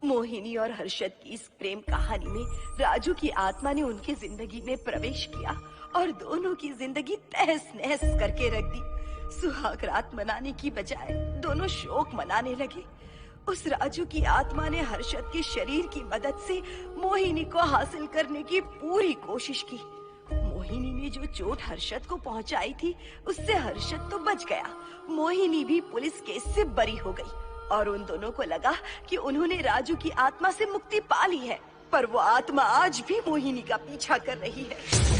मोहिनी और हर्षद की इस प्रेम कहानी में राजू की आत्मा ने उनकी जिंदगी में प्रवेश किया और दोनों की जिंदगी तहस नहस करके रख दी। सुहाग रात मनाने की बजाय दोनों शोक मनाने लगे। उस राजू की आत्मा ने हर्षद के शरीर की मदद से मोहिनी को हासिल करने की पूरी कोशिश की। मोहिनी ने जो चोट हर्षद को पहुंचाई थी उससे हर्षद तो बच गया, मोहिनी भी पुलिस केस से बरी हो गई और उन दोनों को लगा कि उन्होंने राजू की आत्मा से मुक्ति पा ली है, पर वो आत्मा आज भी मोहिनी का पीछा कर रही है।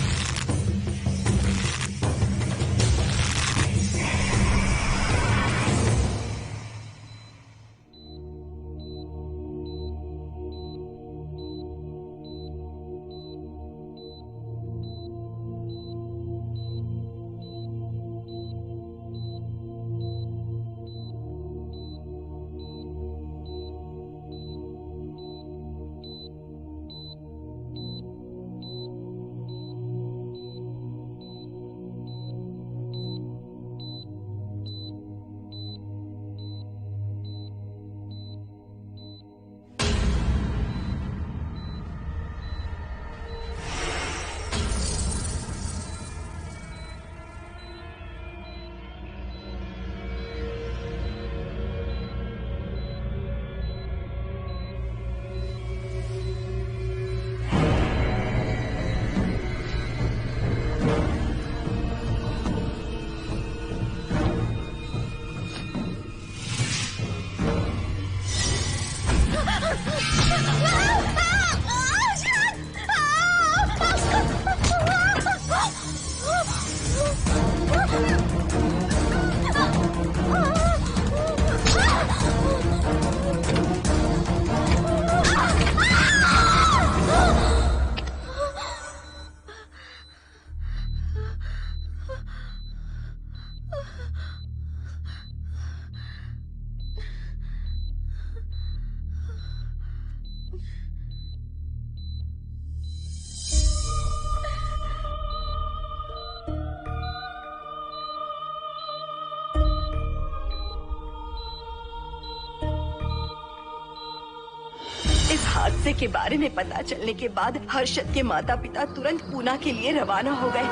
हादसे के बारे में पता चलने के बाद हर्षद के माता पिता तुरंत पूना के लिए रवाना हो गए।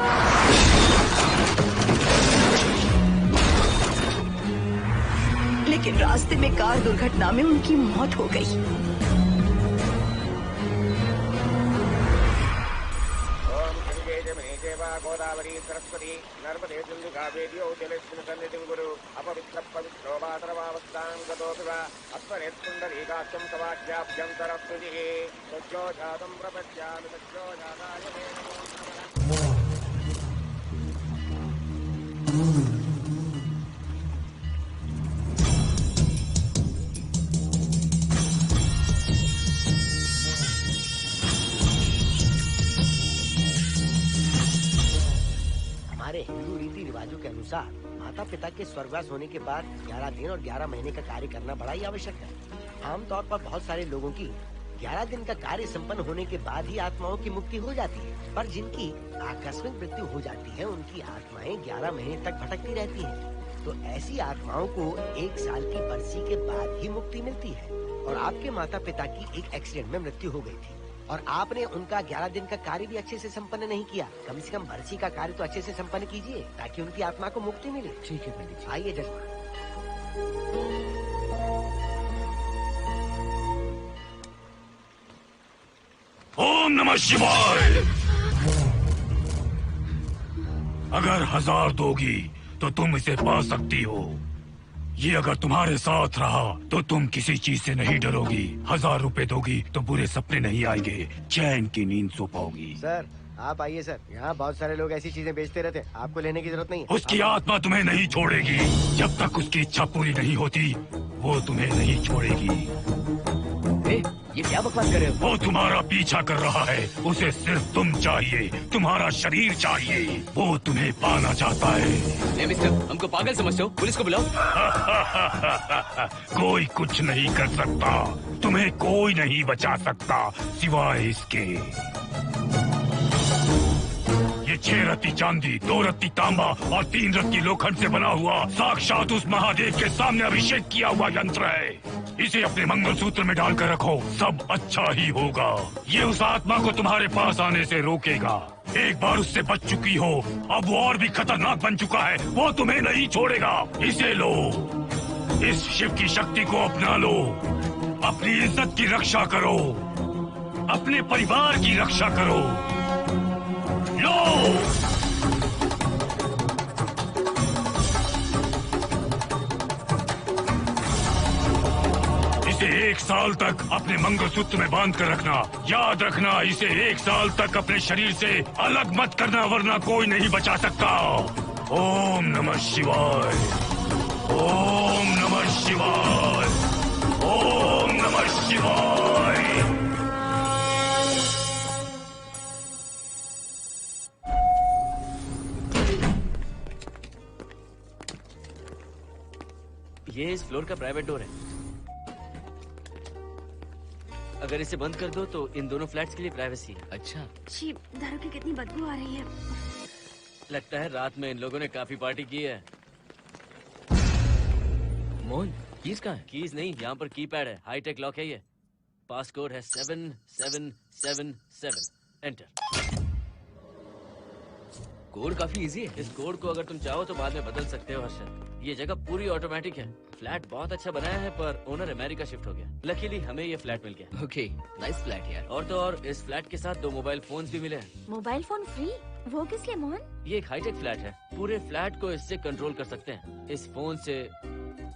लेकिन रास्ते में कार दुर्घटना में उनकी मौत हो गई। गोदावरी सरस्वती नर्मदे सिंधु कावेरी जलेस्मिन् सन्निधिं कुरु अपवित्र पवित्रो वातरवावस्थां गतोऽपि वा अस्मरेत्पुण्डरीकाक्षं तवाख्याभ्यन्तरस्तुतिः सज्जो जातं प्रपद्यामि सज्जो जाताय मे नमो नमः। हमारे हिंदू रीति रिवाजों के अनुसार माता पिता के स्वर्गवास होने के बाद 11 दिन और 11 महीने का कार्य करना बड़ा ही आवश्यक है। आमतौर पर बहुत सारे लोगों की 11 दिन का कार्य संपन्न होने के बाद ही आत्माओं की मुक्ति हो जाती है, पर जिनकी आकस्मिक मृत्यु हो जाती है उनकी आत्माएं 11 महीने तक भटकती रहती हैं। तो ऐसी आत्माओं को 1 साल की बरसी के बाद ही मुक्ति मिलती है। और आपके माता पिता की एक एक्सीडेंट में मृत्यु हो गई थी और आपने उनका 11 दिन का कार्य भी अच्छे से संपन्न नहीं किया। कम से कम बरसी का कार्य तो अच्छे से संपन्न कीजिए ताकि उनकी आत्मा को मुक्ति मिले। ठीक है पंडित जी। आइए जजमान। ओम नमः शिवाय। अगर 1000 दोगी तो तुम इसे पा सकती हो। ये अगर तुम्हारे साथ रहा तो तुम किसी चीज से नहीं डरोगी। 1000 रुपए दोगी तो बुरे सपने नहीं आएंगे, चैन की नींद सो पाओगी। सर आप आइए सर, यहाँ बहुत सारे लोग ऐसी चीजें बेचते रहते हैं, आपको लेने की जरूरत नहीं है। उसकी आत्मा तुम्हें नहीं छोड़ेगी जब तक उसकी इच्छा पूरी नहीं होती, वो तुम्हें नहीं छोड़ेगी। ये क्या बकवास कर रहे हो? वो तुम्हारा पीछा कर रहा है, उसे सिर्फ तुम चाहिए, तुम्हारा शरीर चाहिए, वो तुम्हें पाना चाहता है। मिस्टर, हमको पागल समझते हो? पुलिस को बुलाओ। कोई कुछ नहीं कर सकता, तुम्हें कोई नहीं बचा सकता सिवाय इसके। ये 6 रत्ती चांदी, 2 रत्ती तांबा और 3 रत्ती लोखंड से बना हुआ साक्षात उस महादेव के सामने अभिषेक किया हुआ यंत्र है। इसे अपने मंगलसूत्र में डालकर रखो, सब अच्छा ही होगा। ये उस आत्मा को तुम्हारे पास आने से रोकेगा। एक बार उससे बच चुकी हो, अब वो और भी खतरनाक बन चुका है, वो तुम्हें नहीं छोड़ेगा। इसे लो, इस शिव की शक्ति को अपना लो, अपनी इज्जत की रक्षा करो, अपने परिवार की रक्षा करो। लो! इसे 1 साल तक अपने मंगलसूत्र में बांध कर रखना। याद रखना, इसे 1 साल तक अपने शरीर से अलग मत करना, वरना कोई नहीं बचा सकता। ओम नमः शिवाय, ओम नमः शिवाय, ओम नमः शिवाय। ये इस फ्लोर का प्राइवेट डोर है। अगर इसे बंद कर दो तो इन दोनों फ्लैट्स के लिए प्राइवेसी है। अच्छा, छी, दारू की कितनी बदबू आ रही है। लगता है रात में इन लोगों ने काफी पार्टी की है। मोहन, कीज कहाँ है? कीज नहीं, यहाँ पर कीपैड है, हाईटेक लॉक है ये। पास कोड है 7777। एंटर। कोड काफी इजी है। इस कोड को अगर तुम चाहो तो बाद में बदल सकते हो हर्षद। ये जगह पूरी ऑटोमेटिक है। फ्लैट बहुत अच्छा बनाया है, पर ओनर अमेरिका शिफ्ट हो गया। लकीली हमें ये फ्लैट मिल गया। ओके, नाइस फ्लैट यार। और तो और इस फ्लैट के साथ 2 मोबाइल फोन्स भी मिले हैं। Mobile phone free? वो किस लिए मोहन? ये एक हाईटेक फ्लैट है, पूरे फ्लैट को इससे कंट्रोल कर सकते हैं। इस फोन से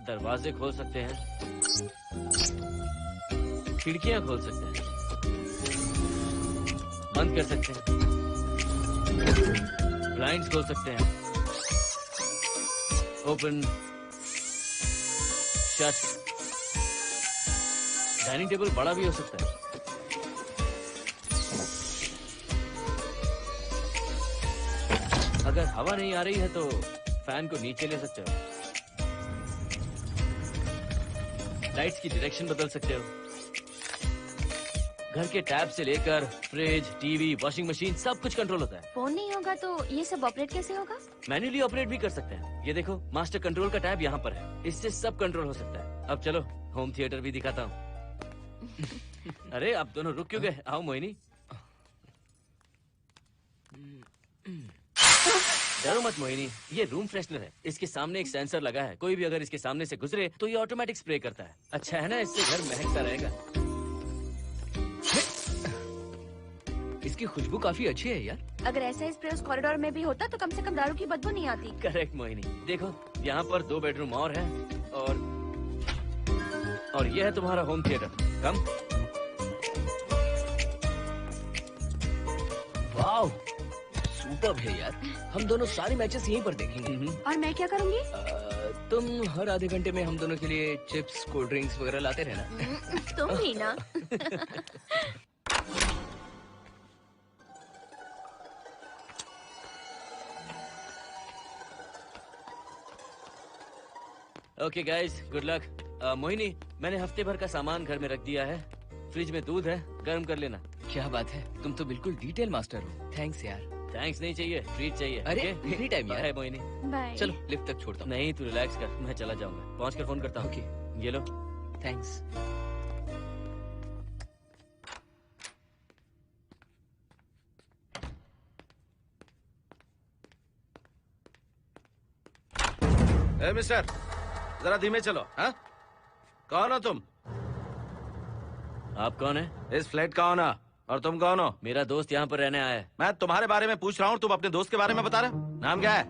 दरवाजे खोल सकते हैं, खिड़कियां खोल सकते हैं, बंद कर सकते हैं, ब्लाइंड्स खोल सकते हैं, ओपन, शट। डाइनिंग टेबल बड़ा भी हो सकता है। अगर हवा नहीं आ रही है तो फैन को नीचे ले सकते हो। लाइट्स की डायरेक्शन बदल सकते हो। घर के टैब से लेकर फ्रिज, टीवी, वॉशिंग मशीन सब कुछ कंट्रोल होता है। फोन नहीं होगा तो ये सब ऑपरेट कैसे होगा? मैन्युअली ऑपरेट भी कर सकते हैं। ये देखो, मास्टर कंट्रोल का टैब यहाँ पर है, इससे सब कंट्रोल हो सकता है। अब चलो होम थिएटर भी दिखाता हूँ। अरे आप दोनों रुक क्यों गए? आओ मोहिनी। डरो मत मोहिनी, ये रूम फ्रेशनर है। इसके सामने एक सेंसर लगा है, कोई भी अगर इसके सामने से गुजरे तो ये ऑटोमेटिक स्प्रे करता है। अच्छा है ना, इससे घर महकता रहेगा। इसकी खुशबू काफी अच्छी है यार। अगर ऐसा स्प्रे उस कॉरिडोर में भी होता तो कम से कम दारू की बदबू नहीं आती। करेक्ट मोहिनी। देखो यहाँ पर 2 बेडरूम और है, और ये है तुम्हारा होम थिएटर। कम। वाओ, सुपर्ब है यार। हम दोनों सारे मैचेस यहीं पर देखेंगे। और मैं क्या करूँगी? तुम हर आधे घंटे में हम दोनों के लिए चिप्स, कोल्ड ड्रिंक्स वगैरह लाते रहना। तुम ही ना। Okay guys, good luck. Mohini, मैंने हफ्ते भर का सामान घर में रख दिया है। फ्रिज में दूध है, गर्म कर लेना। क्या बात है, तुम तो बिल्कुल डिटेल मास्टर हो। थैंक्स यार। थैंक्स नहीं चाहिए, ट्रीट चाहिए। अरे okay? एनी टाइम यार। बाय मोहिनी। बाय। चलो लिफ्ट तक छोड़ता हूँ। नहीं, तू रिलैक्स कर, मैं चला जाऊंगा। पहुंच कर फोन करता हूँ। ओके, ये लो। थैंक्स। मिस्टर, जरा धीमे चलो। हाँ, कौन हो तुम? आप कौन है? इस फ्लैट का ओनर। और तुम कौन हो? मेरा दोस्त यहाँ पर रहने आया है। मैं तुम्हारे बारे में पूछ रहा हूँ, तुम अपने दोस्त के बारे में बता रहे हो। नाम क्या है?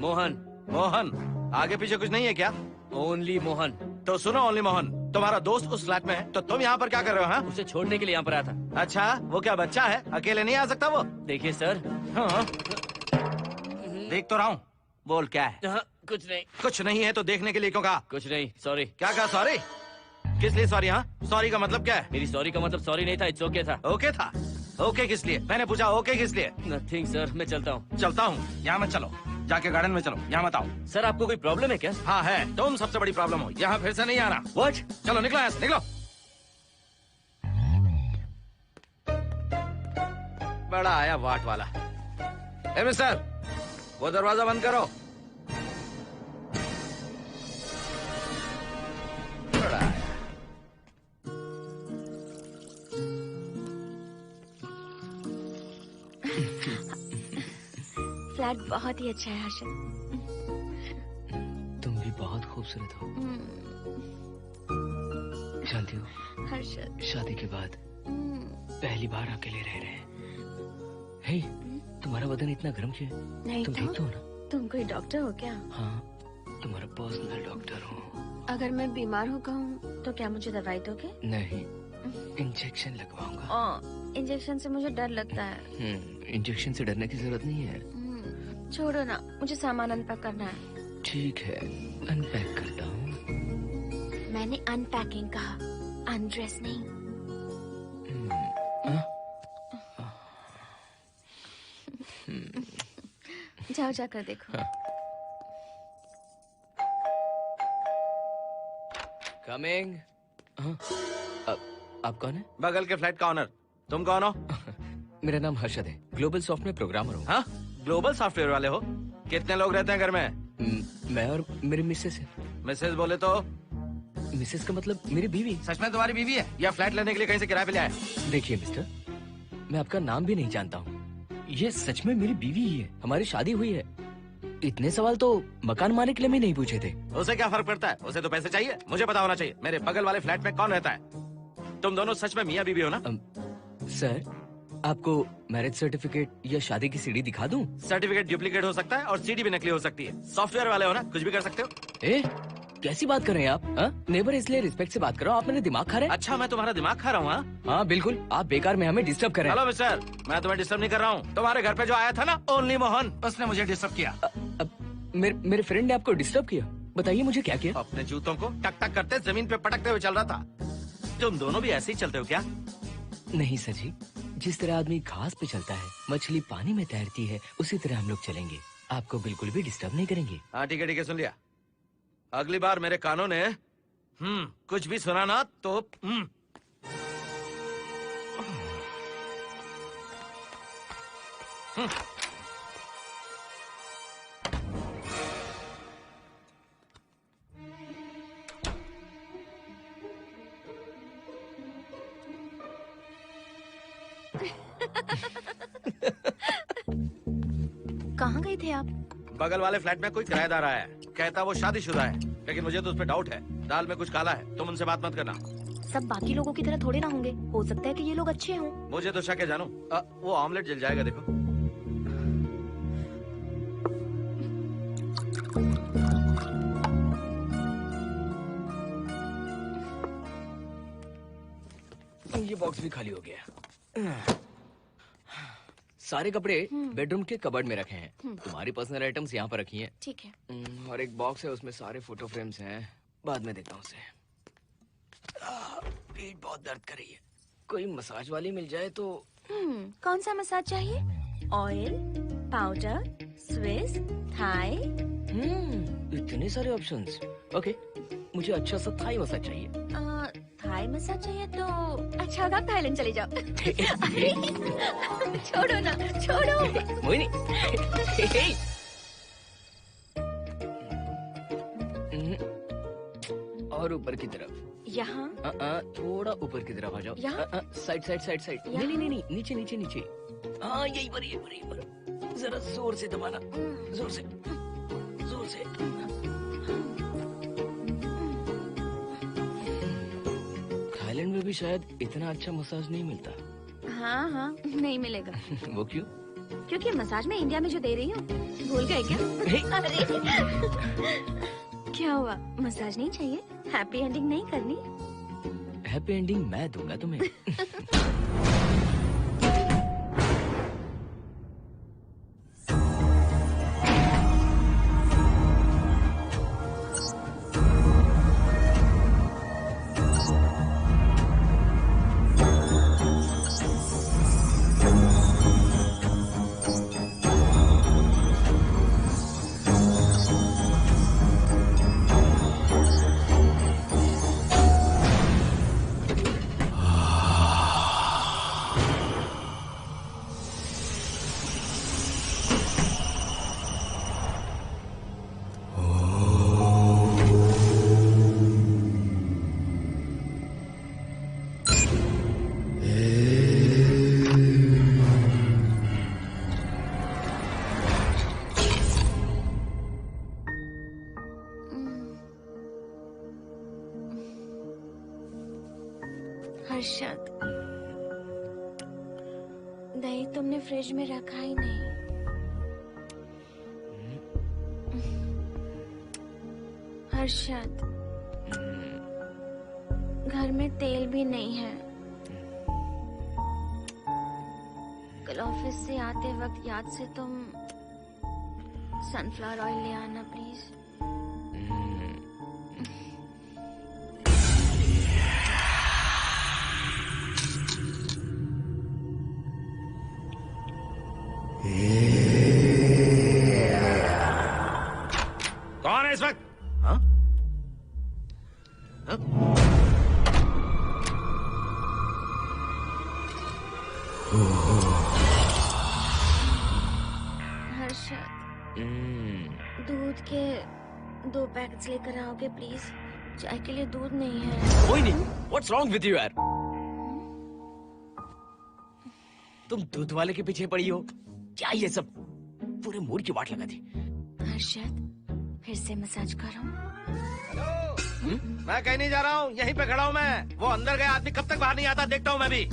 मोहन। मोहन? आगे पीछे कुछ नहीं है क्या? ओनली मोहन। तो सुनो ओनली मोहन, तुम्हारा दोस्त उस फ्लैट में है, तो तुम यहाँ पर क्या कर रहे हो? हाँ? उसे छोड़ने के लिए यहाँ पर आया था। अच्छा, वो क्या बच्चा है? अकेले नहीं आ सकता वो? देखिए सर। हाँ। देख तो रहा हूँ। बोल क्या है? हाँ, कुछ नहीं। कुछ नहीं है तो देखने के लिए क्यों कहा? कुछ नहीं, सॉरी। क्या कहा? सॉरी? किस लिए सॉरी? हाँ, सॉरी का मतलब क्या है? मेरी सॉरी का मतलब सॉरी नहीं था, इट्स ओके था। ओके था? ओके किस लिए? मैंने पूछा ओके किस लिए? नथिंग सर, मैं चलता हूँ। चलता हूँ? यहाँ मत चलो, जाके गार्डन में चलो, यहाँ मत आओ। सर आपको कोई प्रॉब्लम है क्या? हाँ है, तुम सबसे बड़ी प्रॉब्लम हो। यहाँ फिर से नहीं आना। व्हाट? चलो निकलो यहाँ से, निकलो। बड़ा आया वाट वाला। ए मिस्टर, वो दरवाजा बंद करो। बड़ा आया। फ्लैट बहुत ही अच्छा है हर्षद। तुम भी बहुत खूबसूरत हो। जानती हो, हर्षद शादी के बाद पहली बार अकेले रह रहे हैं। हे, तुम्हारा बदन इतना गर्म क्यों है? नहीं तुम तो ठीक तो हो ना? तुम कोई डॉक्टर हो क्या? हाँ, तुम्हारा पर्सनल डॉक्टर हूँ। अगर मैं बीमार हो गऊँ तो क्या मुझे दवाई दोगे? नहीं, इंजेक्शन लगवाऊंगा। इंजेक्शन से मुझे डर लगता है। इंजेक्शन से डरने की जरूरत नहीं है। छोड़ो ना, मुझे सामान अनपैक करना है। ठीक है, अनपैक करता हूँ। मैंने अनपैकिंग कहा, अनड्रेस नहीं। जाओ जाकर देखो। कमिंग। आप कौन है? बगल के फ्लैट का ऑनर। तुम कौन हो? मेरा नाम हर्षद है, ग्लोबल सॉफ्टवेयर प्रोग्रामर हूँ। हाँ, ग्लोबल सॉफ्टवेयर वाले हो? कितने लोग रहते हैं घर में? मैं और मेरी मिसेस है। मिसेज बोले तो? मिसेस का मतलब मेरी बीवी। सच में तुम्हारी बीवी है या फ्लैट लेने के लिए कहीं से किराए पे लाया है? देखिए मिस्टर, मैं आपका नाम भी नहीं जानता हूँ। ये सच में मेरी बीवी ही है, हमारी शादी हुई है। इतने सवाल तो मकान मालिक ने भी नहीं पूछे थे। उसे क्या फर्क पड़ता है? उसे तो पैसे चाहिए। मुझे पता होना चाहिए मेरे बगल वाले फ्लैट में कौन रहता है। तुम दोनों सच में मियाँ बीवी हो ना? सर, आपको मैरिज सर्टिफिकेट या शादी की सीडी दिखा दूं? सर्टिफिकेट डुप्लीकेट हो सकता है और सीडी भी नकली हो सकती है। सॉफ्टवेयर वाले हो ना, कुछ भी कर सकते हो। कैसी बात कर रहे हैं आप? नेबर, इसलिए रिस्पेक्ट से बात करो। आप मेरे दिमाग खा रहे हैं? अच्छा, मैं तुम्हारा दिमाग खा रहा हूँ? हाँ बिल्कुल, आप बेकार में हमें डिस्टर्ब कर रहे हैं। हेलो मिस्टर, मैं तुम्हें डिस्टर्ब नहीं कर रहा हूँ। तुम्हारे घर पे जो आया था ना, ओनली मोहन, उसने मुझे डिस्टर्ब किया। मेरे फ्रेंड ने आपको डिस्टर्ब किया? बताइए मुझे क्या किया? अपने जूतों को टक टक करते जमीन पे पटकते हुए चल रहा था। तुम दोनों भी ऐसे ही चलते हो क्या? नहीं सर जी, जिस तरह आदमी घास पे चलता है, मछली पानी में तैरती है, उसी तरह हम लोग चलेंगे। आपको बिल्कुल भी डिस्टर्ब नहीं करेंगे। हाँ ठीक है, सुन लिया। अगली बार मेरे कानों ने कुछ भी सुना ना तो कहाँ गए थे आप? बगल वाले फ्लैट में कोई किराएदार आया है, कहता वो शादीशुदा है, लेकिन मुझे तो उस पर डाउट है। दाल में कुछ काला है, तुम उनसे बात मत करना। सब बाकी लोगों की तरह थोड़े ना होंगे, हो सकता है कि ये लोग अच्छे हों। मुझे तो शक है जानू। वो ऑमलेट जल जाएगा, देखो। ये बॉक्स भी खाली हो गया। सारे कपड़े बेडरूम के कबर्ड में रखे हैं। तुम्हारी पर्सनल आइटम्स यहाँ पर रखी हैं। ठीक है। और एक बॉक्स है, उसमें सारे फोटो फ्रेम्स हैं। बाद में देखता हूँ उसे। पीठ बहुत दर्द कर रही है, कोई मसाज वाली मिल जाए तो। कौन सा मसाज चाहिए? Oil, powder, Swiss, Thai? इतने सारे ऑप्शंस। ओके, मुझे अच्छा सा थाई मसाज चाहिए। थाई मसाज चाहिए तो अच्छा होगा थाईलैंड चले जाओ। अरे, छोड़ो ना, छोड़ो। मोहिनी। और ऊपर की तरफ। यहाँ? थोड़ा ऊपर की तरफ आ जाओ। यहाँ? Side side side side. नहीं नहीं नहीं, नीचे नीचे नीचे। हाँ यही पर, यही पर, यही पर। जरा जोर से दबाना, जोर से, जोर से। थाईलैंड में भी शायद इतना अच्छा मसाज नहीं मिलता। हाँ हाँ, नहीं मिलेगा। वो क्यों? क्योंकि मसाज मैं इंडिया में जो दे रही हूँ, भूल गए क्या? अरे क्या हुआ, मसाज नहीं चाहिए? हैप्पी एंडिंग नहीं करनी? हैप्पी एंडिंग मैं दूंगा तुम्हें। हर्षद, दही तुमने फ्रिज में रखा ही नहीं। हर्षद, घर में तेल भी नहीं है। कल ऑफिस से आते वक्त याद से तुम सनफ्लावर ऑयल ले आना प्लीज। कौन है इस वक्त? हाँ? हर्षद, दूध के 2 पैकेट्स लेकर आओगे प्लीज? चाय के लिए दूध नहीं है। कोई नहीं। What's wrong with you यार? तुम दूध वाले के पीछे पड़ी हो? क्या ये सब? पूरे मूड की वाट लगा दी। हर्षद, फिर से मसाज करो। मैं कहीं नहीं जा रहा हूँ, यहीं पे खड़ा हूँ मैं। वो अंदर गया आदमी कब तक बाहर नहीं आता, देखता हूँ मैं भी।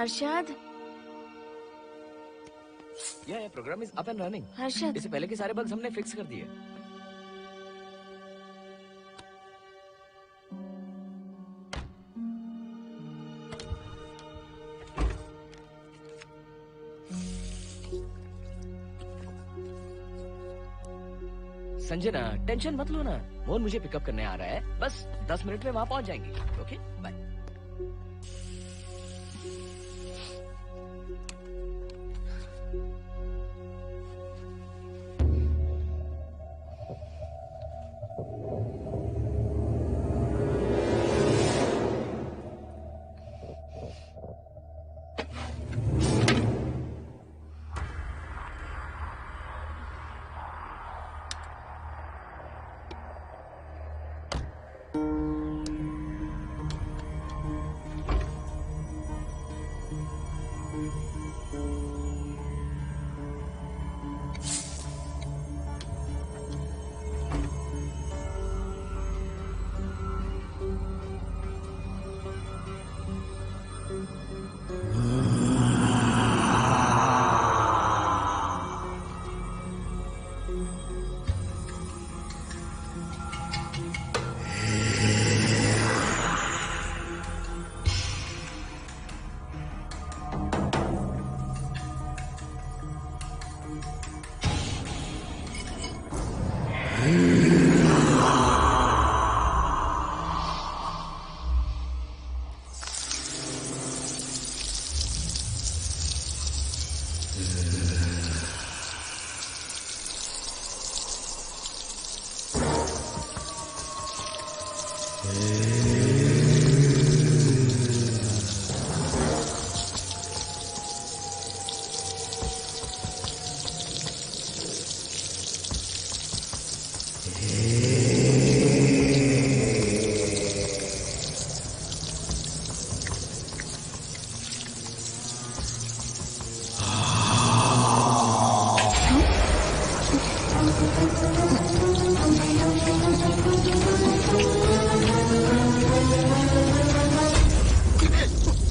हर्षद, ये program is up and running. Harshad, इससे पहले के सारे बग्स हमने फिक्स कर दिए। संजना, टेंशन मत लो ना, मोहन मुझे पिकअप करने आ रहा है, बस 10 मिनट में वहां पहुंच जाएंगे। Okay bye.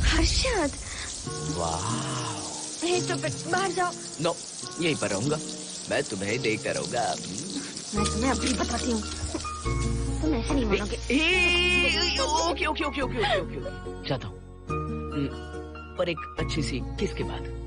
हर्षद, बाहर जाओ। नो, यहीं पर रहूंगा, मैं तुम्हें देखता रहूंगा। मैं तुम्हें अभी बताती हूँ, तुम ऐसे नहीं मानोगे। Okay okay okay okay okay okay, चाहता हूँ, पर एक अच्छी सी किस के बाद।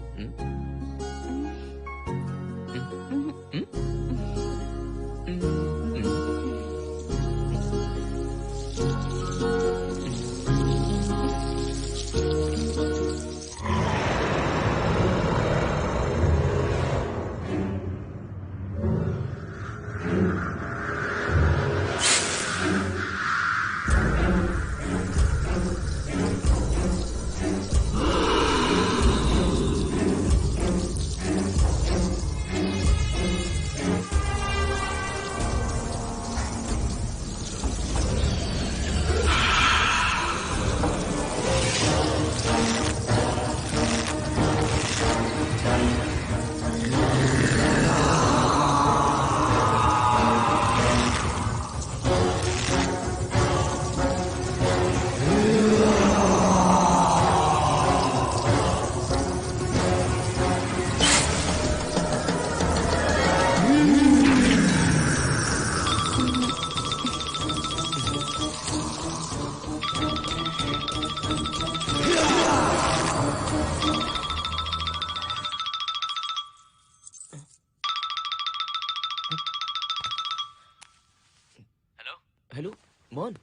हेलो मोहन,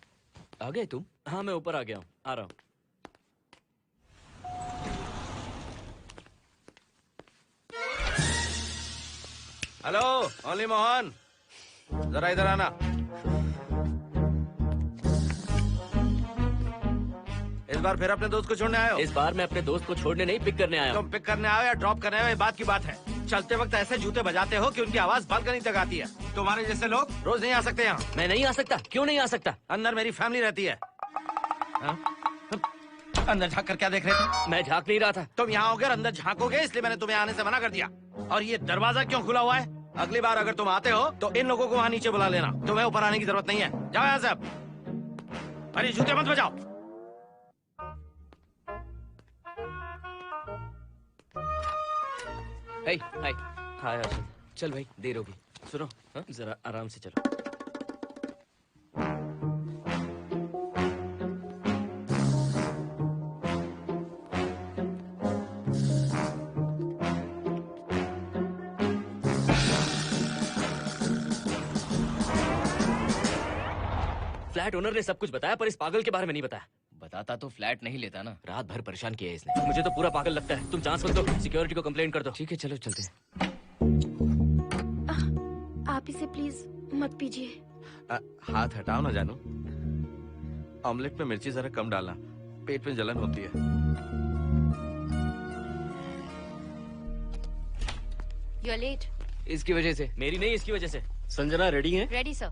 आ गए तुम? हाँ मैं ऊपर आ गया हूँ, आ रहा हूँ। हेलो, ओनली मोहन, जरा इधर आना। इस बार फिर अपने दोस्त को छोड़ने आए हो? इस बार मैं अपने दोस्त को छोड़ने नहीं, पिक करने आया हूँ। तुम पिक करने आए हो या ड्रॉप करने आए हो, ये बात की बात है। चलते वक्त ऐसे जूते बजाते हो कि उनकी आवाज बालकनी तक आती है। तुम्हारे जैसे लोग रोज नहीं आ सकते यहाँ। मैं नहीं आ सकता? क्यों नहीं आ सकता? अंदर मेरी फैमिली रहती है। अंदर झांक कर क्या देख रहे थे? मैं झांक नहीं रहा था। तुम यहाँ आओगे और अंदर झांकोगे, इसलिए मैंने तुम्हें आने से मना कर दिया। और ये दरवाजा क्यों खुला हुआ है? अगली बार अगर तुम आते हो तो इन लोगों को वहाँ नीचे बुला लेना। तुम्हें ऊपर आने की जरूरत नहीं है। जाओ यहाँ से अब। अरे जूते मत बजाओ। हे हाय, हाय हर्षद। चल भाई देर होगी। सुनो, हाँ? जरा आराम से चलो। फ्लैट ओनर ने सब कुछ बताया पर इस पागल के बारे में नहीं बताया। बताता तो फ्लैट नहीं लेता ना, रात भर परेशान किया है इसने। मुझे तो पूरा पागल लगता है। तुम चांस मत दो, सिक्योरिटी को कंप्लेंट कर दो। ठीक है चलो चलते हैं। आप इसे प्लीज मत पीजिए। हाथ हटाओ ना जानू। ऑमलेट में मिर्ची जरा कम डालना, पेट में जलन होती है। You are late. इसकी वजह से। मेरी नहीं, इसकी वजह से। संजना रेडी हैं? Ready sir.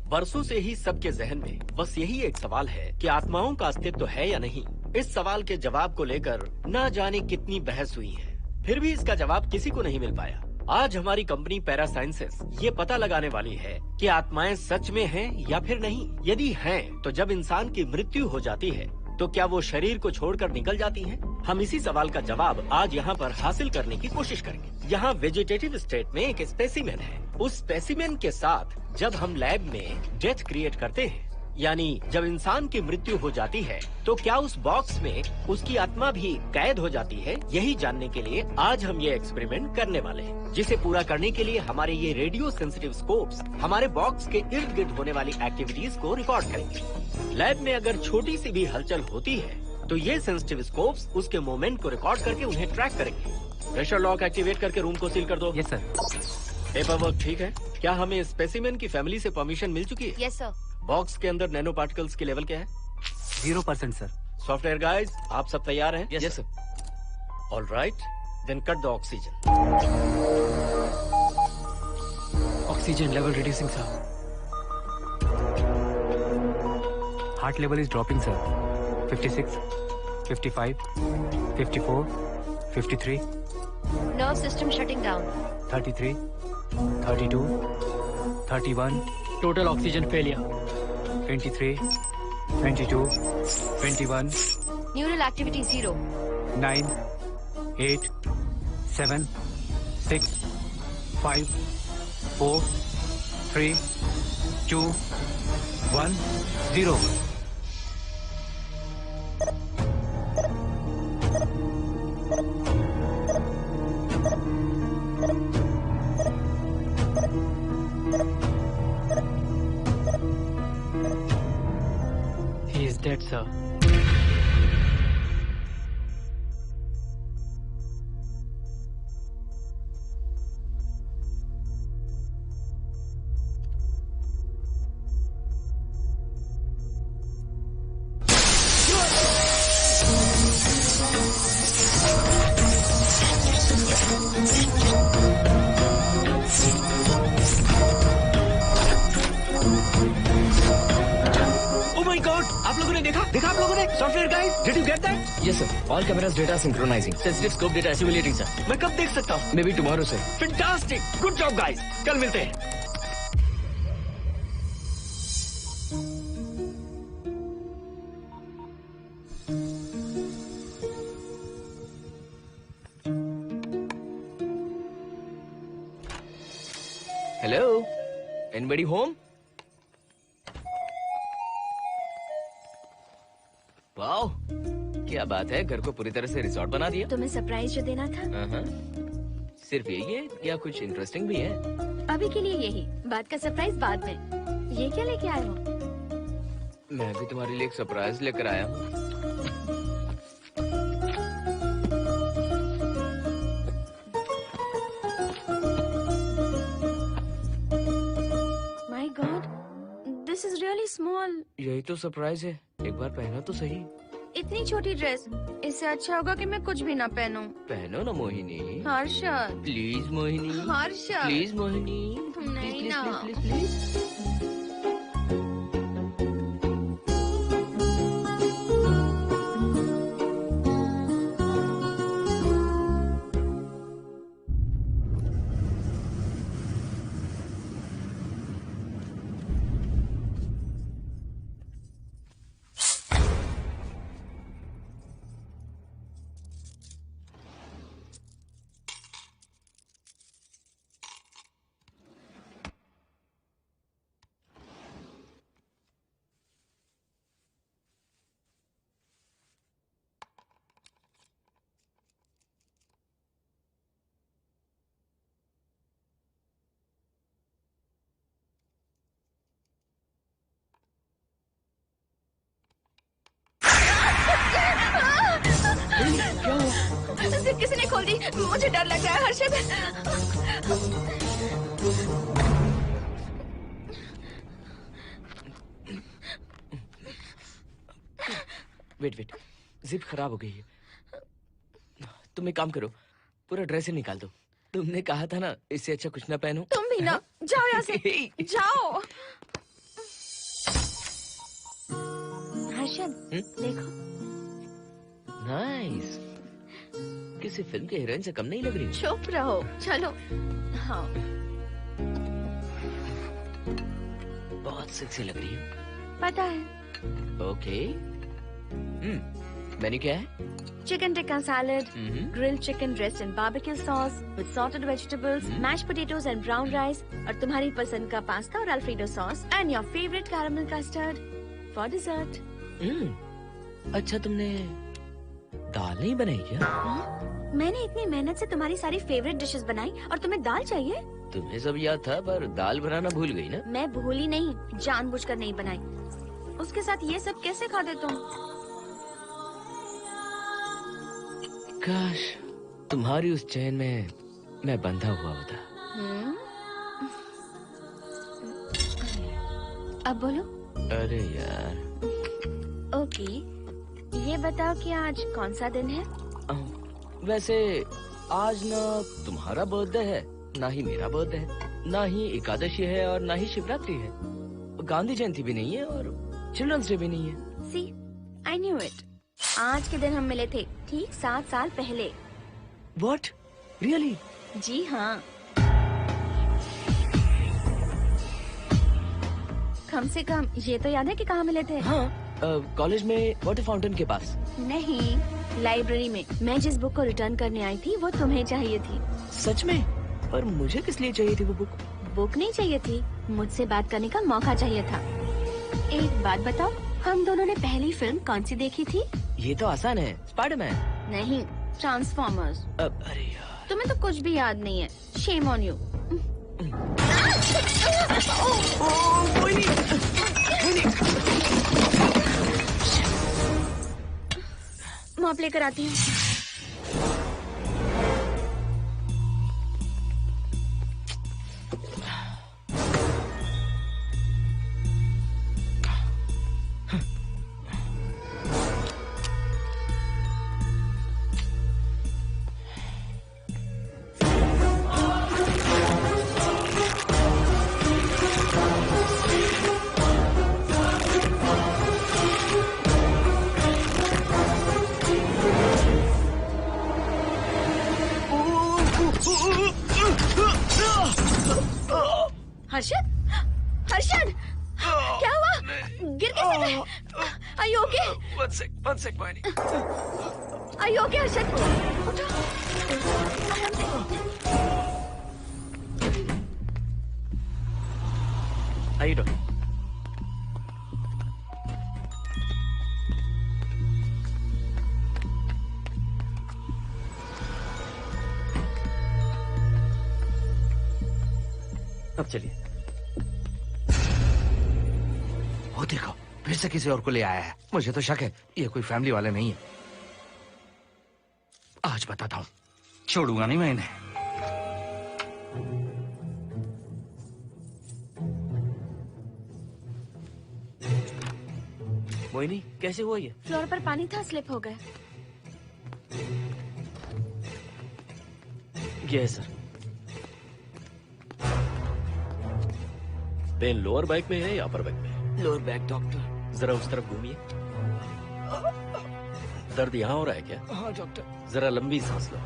बरसों से ही सबके जहन में बस यही एक सवाल है कि आत्माओं का अस्तित्व है या नहीं। इस सवाल के जवाब को लेकर ना जाने कितनी बहस हुई है, फिर भी इसका जवाब किसी को नहीं मिल पाया। आज हमारी कंपनी पैरा साइंसेस ये पता लगाने वाली है कि आत्माएं सच में हैं या फिर नहीं। यदि हैं, तो जब इंसान की मृत्यु हो जाती है तो क्या वो शरीर को छोड़कर निकल जाती हैं? हम इसी सवाल का जवाब आज यहाँ पर हासिल करने की कोशिश करेंगे। यहाँ वेजिटेटिव स्टेट में एक स्पेसिमेन है। उस स्पेसिमेन के साथ जब हम लैब में डेथ क्रिएट करते हैं, यानी जब इंसान की मृत्यु हो जाती है, तो क्या उस बॉक्स में उसकी आत्मा भी कैद हो जाती है? यही जानने के लिए आज हम ये एक्सपेरिमेंट करने वाले हैं, जिसे पूरा करने के लिए हमारे ये रेडियो सेंसिटिव स्कोप्स हमारे बॉक्स के इर्द गिर्द होने वाली एक्टिविटीज को रिकॉर्ड करेंगे। लैब में अगर छोटी सी भी हलचल होती है तो ये सेंसिटिव स्कोप्स उसके मूवमेंट को रिकॉर्ड करके उन्हें ट्रैक करेंगे। प्रेशर लॉक एक्टिवेट करके रूम को सील कर दो। Yes sir. पेपर वर्क ठीक है? क्या हमें स्पेसिमेन की फैमिली से परमिशन मिल चुकी है? Yes sir. बॉक्स के अंदर नैनो पार्टिकल्स की लेवल क्या है? 0% सर। सॉफ्टवेयर गाइस, आप सब तैयार हैं? Yes, sir. All right, then cut the oxygen. Oxygen level reducing sir. Heart level is dropping sir. 56, 55, 54, 53, Nerve system shutting down. 33, 32, 31. Total oxygen failure. 23, 22, 21, Neural activity 0. 9, 8, 7, 6, 5, 4, 3, 2, 1, 0. He is dead, sir. आप लोगों ने देखा आप लोगों ने? Software guys, did you get that? Yes, sir. All cameras data synchronizing. Sensitive scope data assimilating sir. मैं कब देख सकता हूँ? Maybe tomorrow, sir. Fantastic, good job guys, कल मिलते हैं। Hello? Anybody home? वाओ, क्या बात है, घर को पूरी तरह से रिसोर्ट बना दिया। तुम्हें सरप्राइज जो देना था, सिर्फ यही है या कुछ इंटरेस्टिंग भी है? अभी के लिए यही, बात का सरप्राइज बाद में। ये क्या लेके आए हो? मैं भी तुम्हारे लिए एक सरप्राइज लेकर आया हूँ। My God, this is really small. यही तो सरप्राइज है, एक बार पहना तो सही। इतनी छोटी ड्रेस, इससे अच्छा होगा कि मैं कुछ भी ना पहनूं। पहनो ना मोहिनी। हर्षद, प्लीज मोहिनी। हर्षद, प्लीज मोहिनी। नहीं प्लीज, ना। Please, please, please. जिप किसी ने खोल दी। मुझे डर लग रहा है हर्षद। वेट, जिप खराब हो गई है। तुम एक काम करो, पूरा ड्रेस ही निकाल दो। तुमने कहा था ना इससे अच्छा कुछ ना पहनो। तुम भी ना, जाओ यहाँ से, जाओ। हर्षद, देखो। नाइस। किसी फिल्म के हीरोइन से कम नहीं लग रही। चुप रहो, चलो। हाँ। बहुत सेक्सी लग रही है। पता है। ओके। मेन्यू क्या है? Chicken tikka salad, grilled chicken dressed in barbecue sauce with salted vegetables, mashed potatoes and brown rice, और तुम्हारी पसंद का पास्ता और alfredo sauce, and your favorite caramel custard for dessert. अच्छा, तुमने दाल नहीं बनाई क्या? मैंने इतनी मेहनत से तुम्हारी सारी फेवरेट डिशेस बनाई और तुम्हें दाल चाहिए? तुम्हें सब याद था पर दाल बनाना भूल गई ना? मैं भूली नहीं, जानबूझकर नहीं बनाई। उसके साथ ये सब कैसे खाते तुम? काश तुम्हारी उस चैन में मैं बंधा हुआ होता। अब बोलो। अरे यार। ओके, ये बताओ कि आज कौन सा दिन है? वैसे आज ना तुम्हारा बर्थडे है, ना ही मेरा बर्थडे है, ना ही एकादशी है और ना ही शिवरात्रि है। गांधी जयंती भी नहीं है और चिल्ड्रंस डे भी नहीं है। सी, आई न्यू इट। आज के दिन हम मिले थे, ठीक 7 साल पहले। What? Really? जी हाँ। कम से कम ये तो याद है कि कहाँ मिले थे? हाँ, कॉलेज में वाटर फाउंटेन के पास। नहीं, लाइब्रेरी में। मैं जिस बुक को रिटर्न करने आई थी वो तुम्हें चाहिए थी। सच में? पर मुझे किस लिए चाहिए थी वो बुक? बुक नहीं चाहिए थी, मुझसे बात करने का मौका चाहिए था। एक बात बताओ, हम दोनों ने पहली फिल्म कौन सी देखी थी? ये तो आसान है, स्पाइडरमैन। नहीं, ट्रांसफॉर्मर्स। अरे यार, तुम्हें तो कुछ भी याद नहीं है। Shame on you. मॉप लेकर आती हूँ। हर्षद, हर्षद, क्या हुआ? गिर कैसे गए? Are you okay? One sec, Moini. Are you okay, Harshad? उठो। आराम से। आइए डॉक्टर। अब चलिए। वो देखो, फिर से किसी और को ले आया है। मुझे तो शक है ये कोई फैमिली वाले नहीं है। आज बताता हूँ, छोड़ूंगा नहीं मैं इन्हें। मोहिनी, कैसे हुआ ये? फ्लोर पर पानी था, स्लिप हो गए। ये है सर। पेन लोअर बैक में है या अपर बैक में? Lower back doctor. जरा उस तरफ घूमिए। दर्द यहाँ हो रहा है क्या? हाँ डॉक्टर। जरा लंबी सांस लो।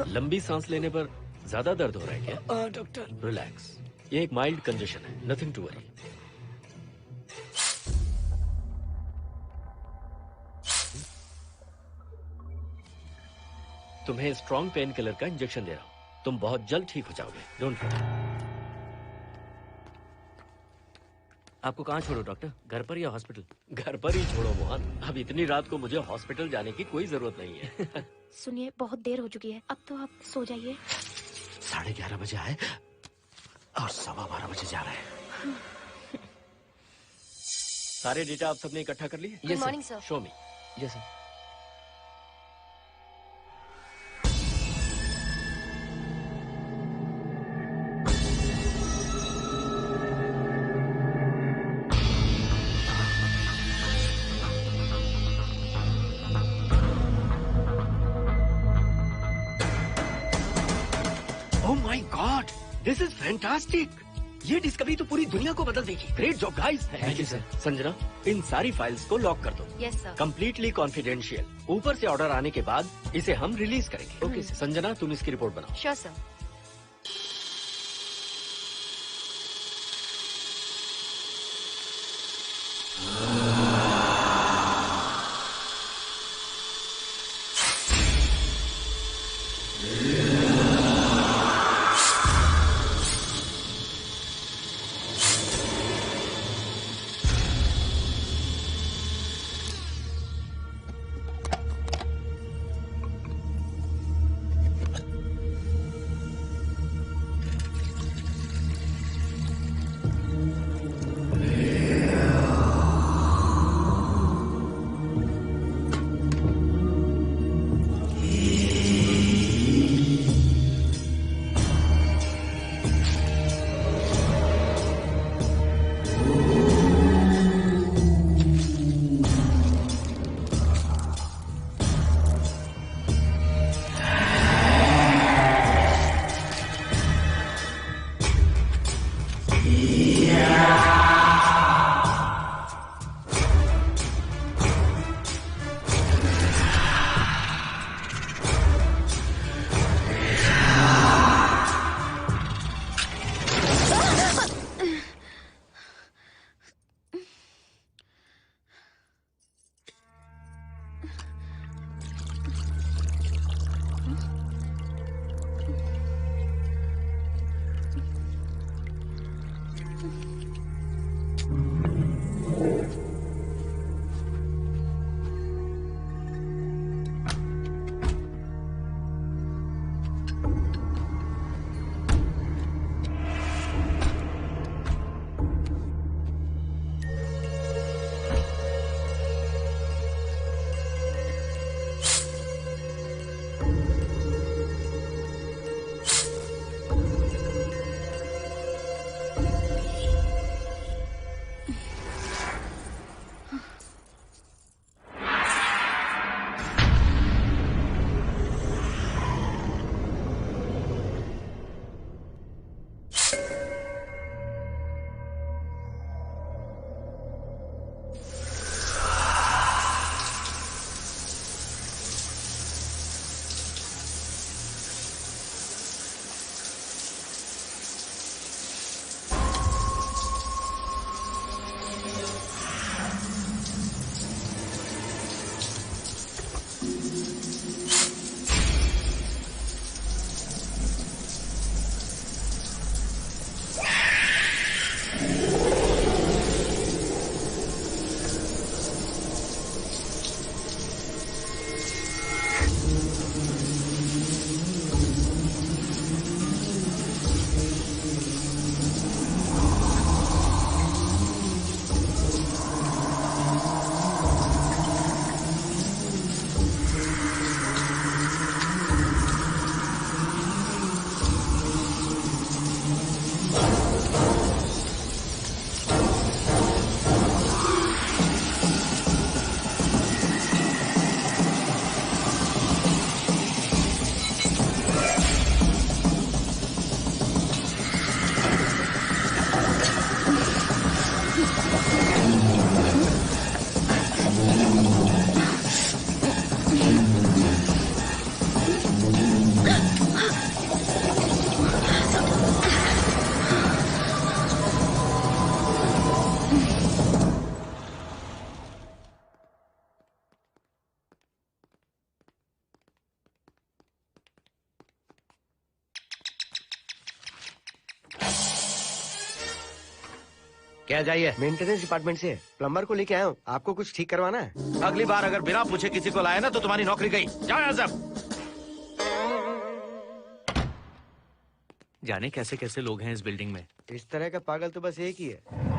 लंबी सांस लेने पर ज्यादा दर्द हो रहा है क्या? हाँ डॉक्टर। रिलैक्स, ये एक माइल्ड कंजेशन है, नथिंग टू वरी। तुम्हें स्ट्रॉन्ग पेन किलर का इंजेक्शन दे रहा हूँ, तुम बहुत जल्द ठीक हो जाओगे, डोंट वरी। आपको कहाँ छोड़ो डॉक्टर, घर पर या हॉस्पिटल? घर पर ही छोड़ो मोहन, अब इतनी रात को मुझे हॉस्पिटल जाने की कोई जरूरत नहीं है। सुनिए, बहुत देर हो चुकी है, अब तो आप सो जाइए। 11:30 बजे आए और 12:15 बजे जा रहे हैं। सारे डेटा आप सबने इकट्ठा कर लिए? Good morning, sir. Show me. Yes sir. This is fantastic. ये डिस्कवरी तो पूरी दुनिया को बदल देगी। Great job guys. Thank you sir. Sanjana, इन सारी फाइल्स को लॉक कर दो। Yes sir. Completely confidential. ऊपर से ऑर्डर आने के बाद इसे हम रिलीज करेंगे। Okay sir. संजना, तुम इसकी रिपोर्ट बनाओ। Sure sir. क्या चाहिए? मेंटेनेंस डिपार्टमेंट से प्लम्बर को लेके आया हूँ। आपको कुछ ठीक करवाना है? अगली बार अगर बिना पूछे किसी को लाए ना तो तुम्हारी नौकरी गई। जाओ यहाँ सब। जाने कैसे कैसे लोग हैं इस बिल्डिंग में। इस तरह का पागल तो बस एक ही है।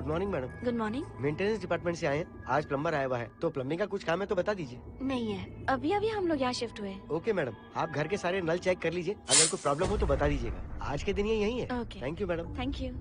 Good morning madam. Good morning. Maintenance department से आए हैं। आज प्लम्बर आया हुआ है, तो प्लम्बिंग का कुछ काम है तो बता दीजिए। नहीं है, अभी अभी हम लोग यहाँ शिफ्ट हुए हैं। ओके मैडम, आप घर के सारे नल चेक कर लीजिए, अगर कोई प्रॉब्लम हो तो बता दीजिएगा। आज के दिन ये यही है। Okay. Thank you madam. Thank you.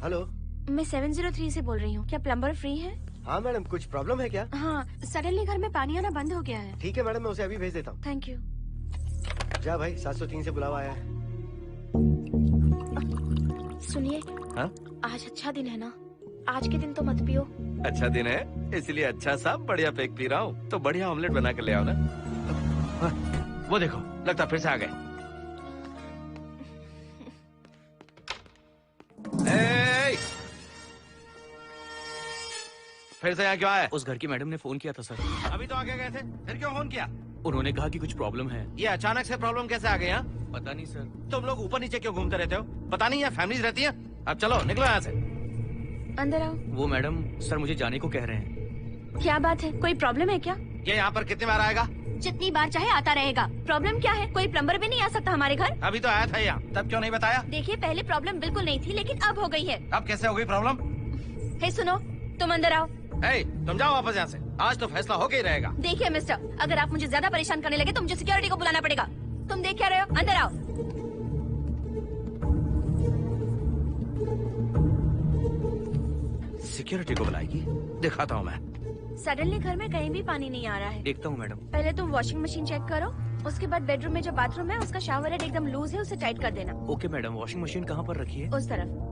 Hello, मैं 703 से बोल रही हूँ। क्या प्लम्बर फ्री है? हाँ मैडम, कुछ प्रॉब्लम है क्या? हाँ, सडनली घर में पानी आना बंद हो गया है। ठीक है मैडम, मैं उसे अभी भेज देता हूँ। Thank you. जा भाई, 703 से बुलावा आया है। सुनिए, हाँ? आज अच्छा दिन है ना? आज के दिन तो मत पियो। अच्छा दिन है, इसलिए अच्छा सा बढ़िया पेक पी रहा हूँ। तो बढ़िया ऑमलेट बना कर ले आओ ना। वो देखो, लगता फिर से आ गए। फिर से यहाँ क्यों आए? उस घर की मैडम ने फोन किया था सर। अभी तो आगे गए थे, फिर क्यों फोन किया? उन्होंने कहा कि कुछ प्रॉब्लम है। ये अचानक से प्रॉब्लम कैसे आ गई? यहाँ पता नहीं सर। तुम लोग ऊपर नीचे क्यों घूमते रहते हो? पता नहीं यहाँ फैमिलीज रहती हैं? अब चलो निकलो यहाँ से। अंदर आओ। वो मैडम सर मुझे जाने को कह रहे हैं। क्या बात है, कोई प्रॉब्लम है क्या? ये यहाँ पर कितनी बार आएगा? जितनी बार चाहे आता रहेगा। प्रॉब्लम क्या है? कोई प्लम्बर भी नहीं आ सकता हमारे घर? अभी तो आया था यहाँ, तब क्यों नहीं बताया? देखिए, पहले प्रॉब्लम बिल्कुल नहीं थी, लेकिन अब हो गई है। अब कैसे हो गई प्रॉब्लम? हे सुनो, तुम अंदर आओ। तुम जाओ वापस यहाँ से। आज तो फैसला होके ही रहेगा। देखिए मिस्टर, अगर आप मुझे ज्यादा परेशान करने लगे तो मुझे सिक्योरिटी को बुलाना पड़ेगा। तुम देख क्या रहे हो? अंदर आओ। सिक्योरिटी को बुलाएगी? दिखाता हूँ मैं। सडनली घर में कहीं भी पानी नहीं आ रहा है। देखता हूँ मैडम। पहले तुम वॉशिंग मशीन चेक करो, उसके बाद बेडरूम में जो बाथरूम है उसका शावर हेड एकदम लूज है, उसे टाइट कर देना। Okay madam. वॉशिंग मशीन कहाँ पर रखी है? उस तरफ।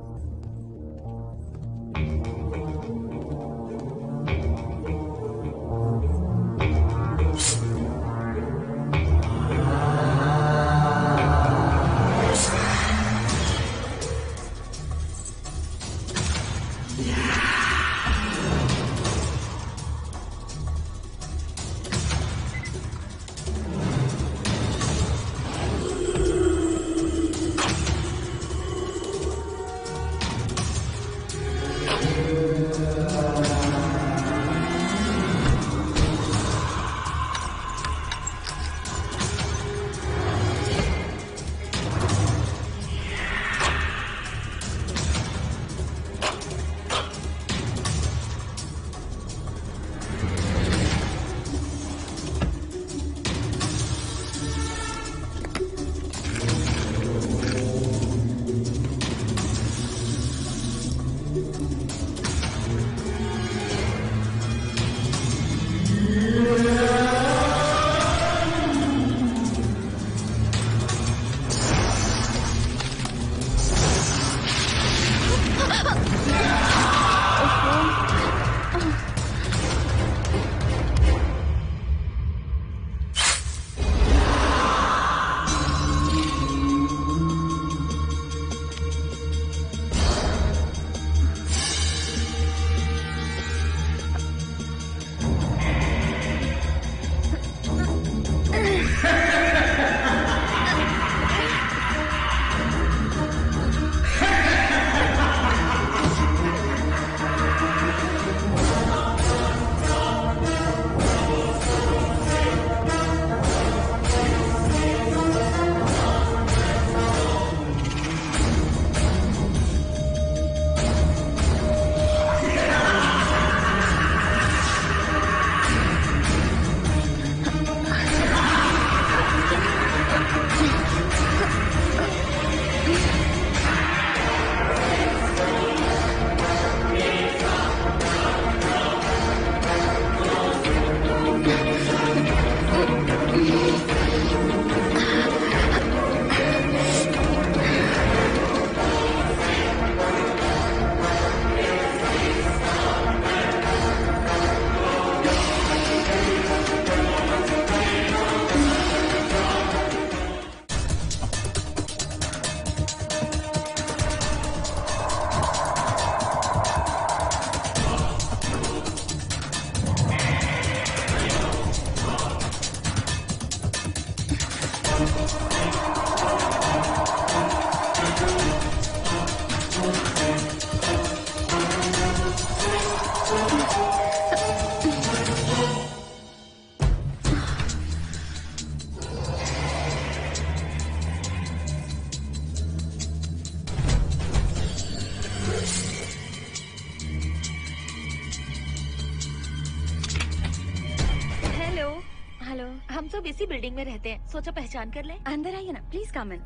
हम सब इसी बिल्डिंग में रहते हैं, सोचा पहचान कर ले। अंदर आइए ना, प्लीज कम इन।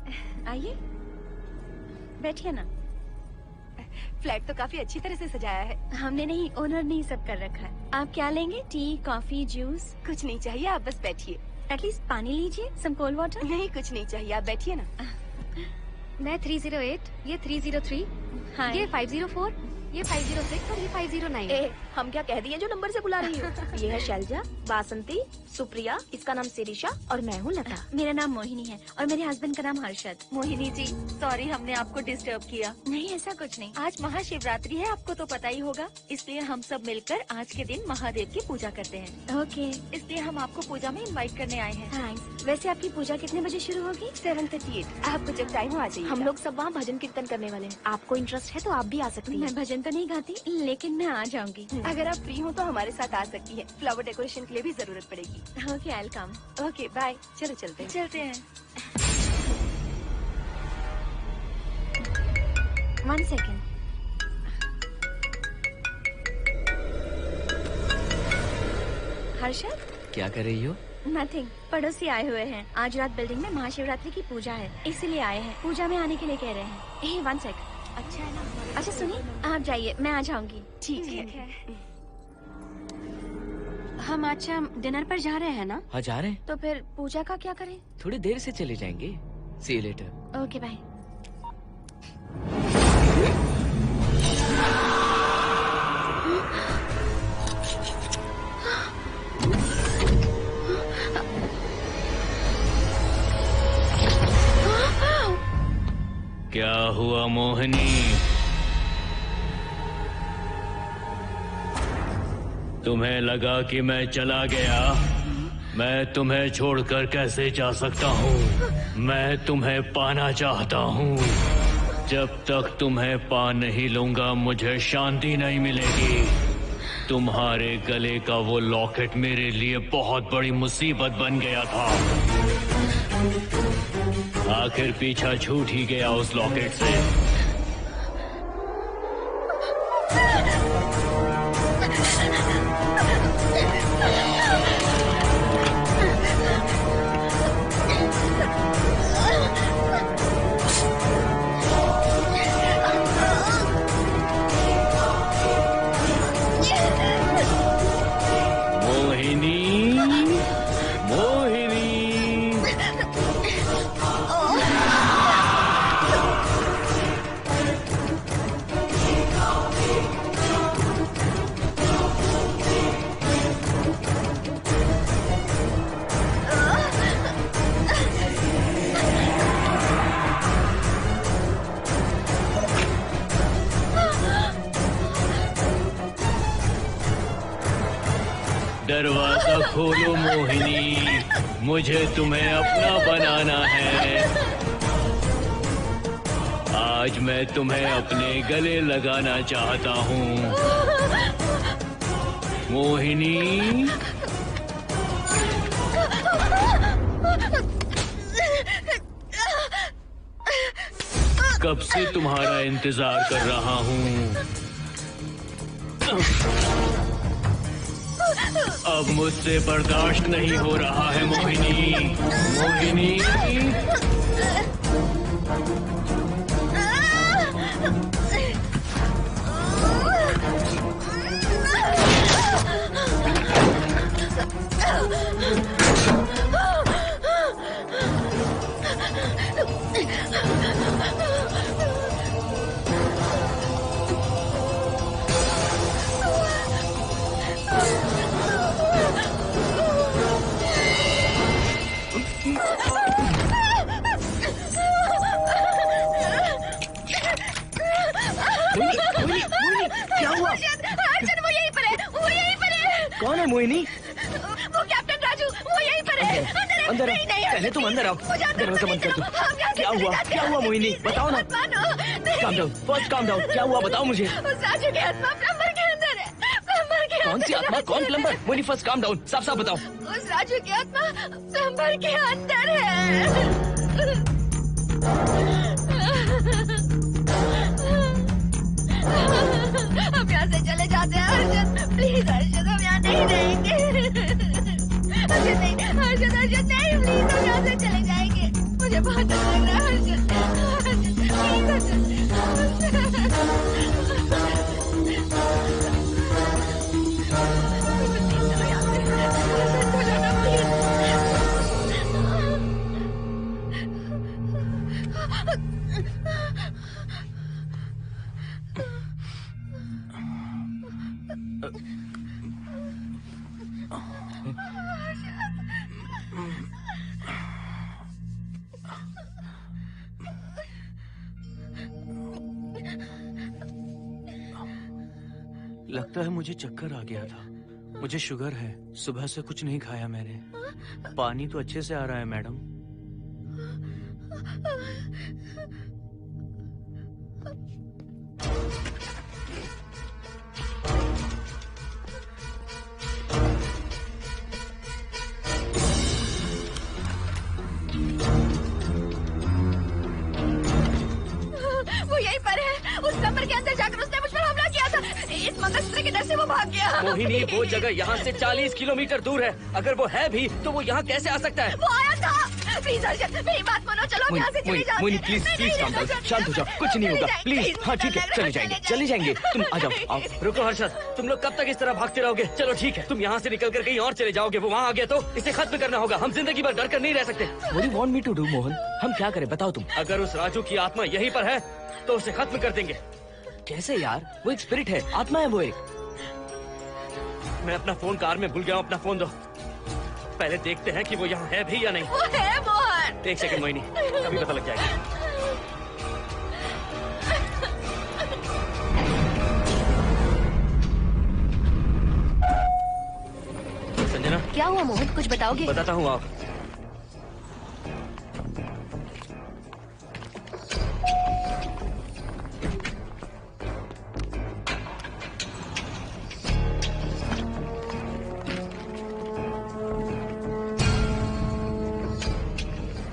आइए, बैठिए ना। फ्लैट तो काफी अच्छी तरह से सजाया है। हमने नहीं, ओनर ने ही सब कर रखा है। आप क्या लेंगे? T, coffee, juice? कुछ नहीं चाहिए, आप बस बैठिए। एटलीस्ट पानी लीजिए, सम कोल्ड वाटर। नहीं, कुछ नहीं चाहिए, आप बैठिए ना। मैं 308, ये 303, हाँ। ये 504, ये 506 और ये 509। ए, हम क्या कह दिए जो नंबर से बुला रही हो? ये है शैलजा, बासंती, सुप्रिया, इसका नाम शिरीषा और मैं हूँ लता। मेरा नाम मोहिनी है और मेरे हस्बैंड का नाम हर्षद। मोहिनी जी, सॉरी हमने आपको डिस्टर्ब किया। नहीं, ऐसा कुछ नहीं। आज महाशिवरात्रि है, आपको तो पता ही होगा, इसलिए हम सब मिलकर आज के दिन महादेव की पूजा करते हैं। ओके, इसलिए हम आपको पूजा में इनवाइट करने आए हैं। थैंक्स। वैसे आपकी पूजा कितने बजे शुरू होगी? 7:38। आपको जब टाइम हो आ जाइए। हम लोग सब वहाँ भजन कीर्तन करने वाले हैं। आपको इंटरेस्ट है तो आप भी आ सकती हैं। मैं भजन तो नहीं गाती, लेकिन मैं आ जाऊंगी। अगर आप फ्री हो तो हमारे साथ आ सकती है। फ्लावर डेकोरेशन के लिए भी जरूरत पड़ेगी। Okay, I will come. Okay, bye. चलो चलते हैं। चलते हैं। 1 सेकेंड। हर्षद? क्या कर रही हो? नथिंग। पड़ोसी आए हुए हैं। आज रात बिल्डिंग में महाशिवरात्रि की पूजा है, इसीलिए आए हैं। पूजा में आने के लिए कह रहे हैं। 1 सेकेंड। अच्छा है ना? अच्छा सुनिए, आप जाइए, मैं आ जाऊंगी। ठीक है। हम अच्छा डिनर पर जा रहे हैं ना? हाँ जा रहे हैं। तो फिर पूजा का क्या करें? थोड़ी देर से चले जाएंगे। See you later. Okay, bye. क्या हुआ मोहिनी? तुम्हें लगा कि मैं चला गया? मैं तुम्हें छोड़कर कैसे जा सकता हूँ? मैं तुम्हें पाना चाहता हूँ। जब तक तुम्हें पा नहीं लूंगा मुझे शांति नहीं मिलेगी। तुम्हारे गले का वो लॉकेट मेरे लिए बहुत बड़ी मुसीबत बन गया था। आखिर पीछा छूट ही गया उस लॉकेट से। दरवाजा खोलो मोहिनी, मुझे तुम्हें अपना बनाना है। आज मैं तुम्हें अपने गले लगाना चाहता हूँ मोहिनी। कब से तुम्हारा इंतजार कर रहा हूँ। अब मुझसे बर्दाश्त नहीं हो रहा है मोहिनी। मोहिनी क्या हुआ? अर्जुन वो यहीं पर है, वो यहीं पर है। कौन है मोहिनी? वो कैप्टन राजू, वो यहीं पर है। अंदर नहीं, नहीं, पहले तुम अंदर आओ। दरवाजा बंद कर दो। क्या हुआ मोहिनी? बताओ ना। Calm down, first calm down. क्या हुआ बताओ मुझे। उस राजू की आत्मा प्लम्बर के अंदर है। प्लम्बर के कौन सी आत्मा? कौन plumber? Mohini first calm down, साफ साफ बताओ। उस राजू की आत्मा प्लम्बर के अंदर है। हम यहाँ से चले जाते हैं अर्जुन, प्लीज अर्जुन, हम यहाँ नहीं रहेंगे। अर्जुन नहीं, अर्जुन अर्जुन लगता है मुझे चक्कर आ गया था। मुझे शुगर है, सुबह से कुछ नहीं खाया मैंने। पानी तो अच्छे से आ रहा है मैडम। वो यहीं पर है। उस कमर के अंदर जाकर उसने मुझ पर हमला किया था। इस मंगलसूत्र के डर से वो भाग गया। मोहिनी, वो जगह यहाँ से 40 किलोमीटर दूर है। अगर वो है भी तो वो यहाँ कैसे आ सकता है? वो आया था। प्लीज अर्जुन, मेरी बात मानो, चलो यहाँ से चले जाओ। Mohini please please calm down, शांत हो जाओ, कुछ नहीं होगा प्लीज। हाँ ठीक है, चले जाएंगे। तुम आ जाओ, आओ। रुको हर्षद, तुम लोग कब तक इस तरह भागते रहोगे? चलो ठीक है, तुम यहाँ से निकल कर कहीं और चले जाओगे। वो वहाँ आ गया तो इसे खत्म करना होगा। हम जिंदगी भर डर कर नहीं रह सकते। What do you want me to do, Mohan? हम क्या करें बताओ तुम। अगर उस राजू की आत्मा यहीं पर है तो उसे खत्म कर देंगे। कैसे यार? वो एक स्पिरिट है, आत्मा है वो एक। मैं अपना फोन कार में भूल गया हूँ। अपना फोन दो। पहले देखते हैं कि वो यहाँ है भी या नहीं। वो है मोहन। एक सेकंड मोहिनी, अभी पता लग जाएगा। संजना, क्या हुआ मोहन, कुछ बताओगे? बताता हूँ आप।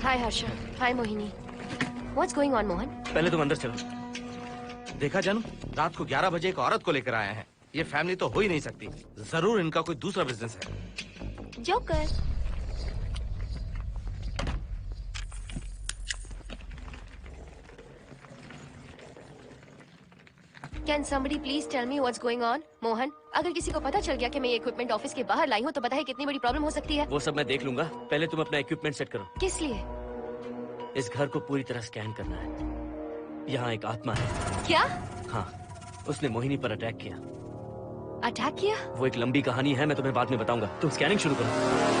Hi Harsha, hi Mohini. What's going on Mohan? पहले तुम अंदर चलो। देखा जानू, रात को 11 बजे एक औरत को लेकर आया है। ये फैमिली तो हो ही नहीं सकती। जरूर इनका कोई दूसरा बिजनेस है। Joker. Can somebody please tell me what's going on? Mohan, अगर किसी को पता चल गया कि मैं ये इक्विपमेंट ऑफिस के बाहर लाई हूँ तो पता है कितनी बड़ी प्रॉब्लम हो सकती है। वो सब मैं देख लूंगा। पहले तुम अपना इक्विपमेंट सेट करो। किस लिए? इस घर को पूरी तरह स्कैन करना है। यहाँ एक आत्मा है। क्या? हाँ, उसने मोहिनी पर अटैक किया। अटैक किया? वो एक लंबी कहानी है, मैं तुम्हें बाद में बताऊंगा। तुम स्कैनिंग शुरू करो।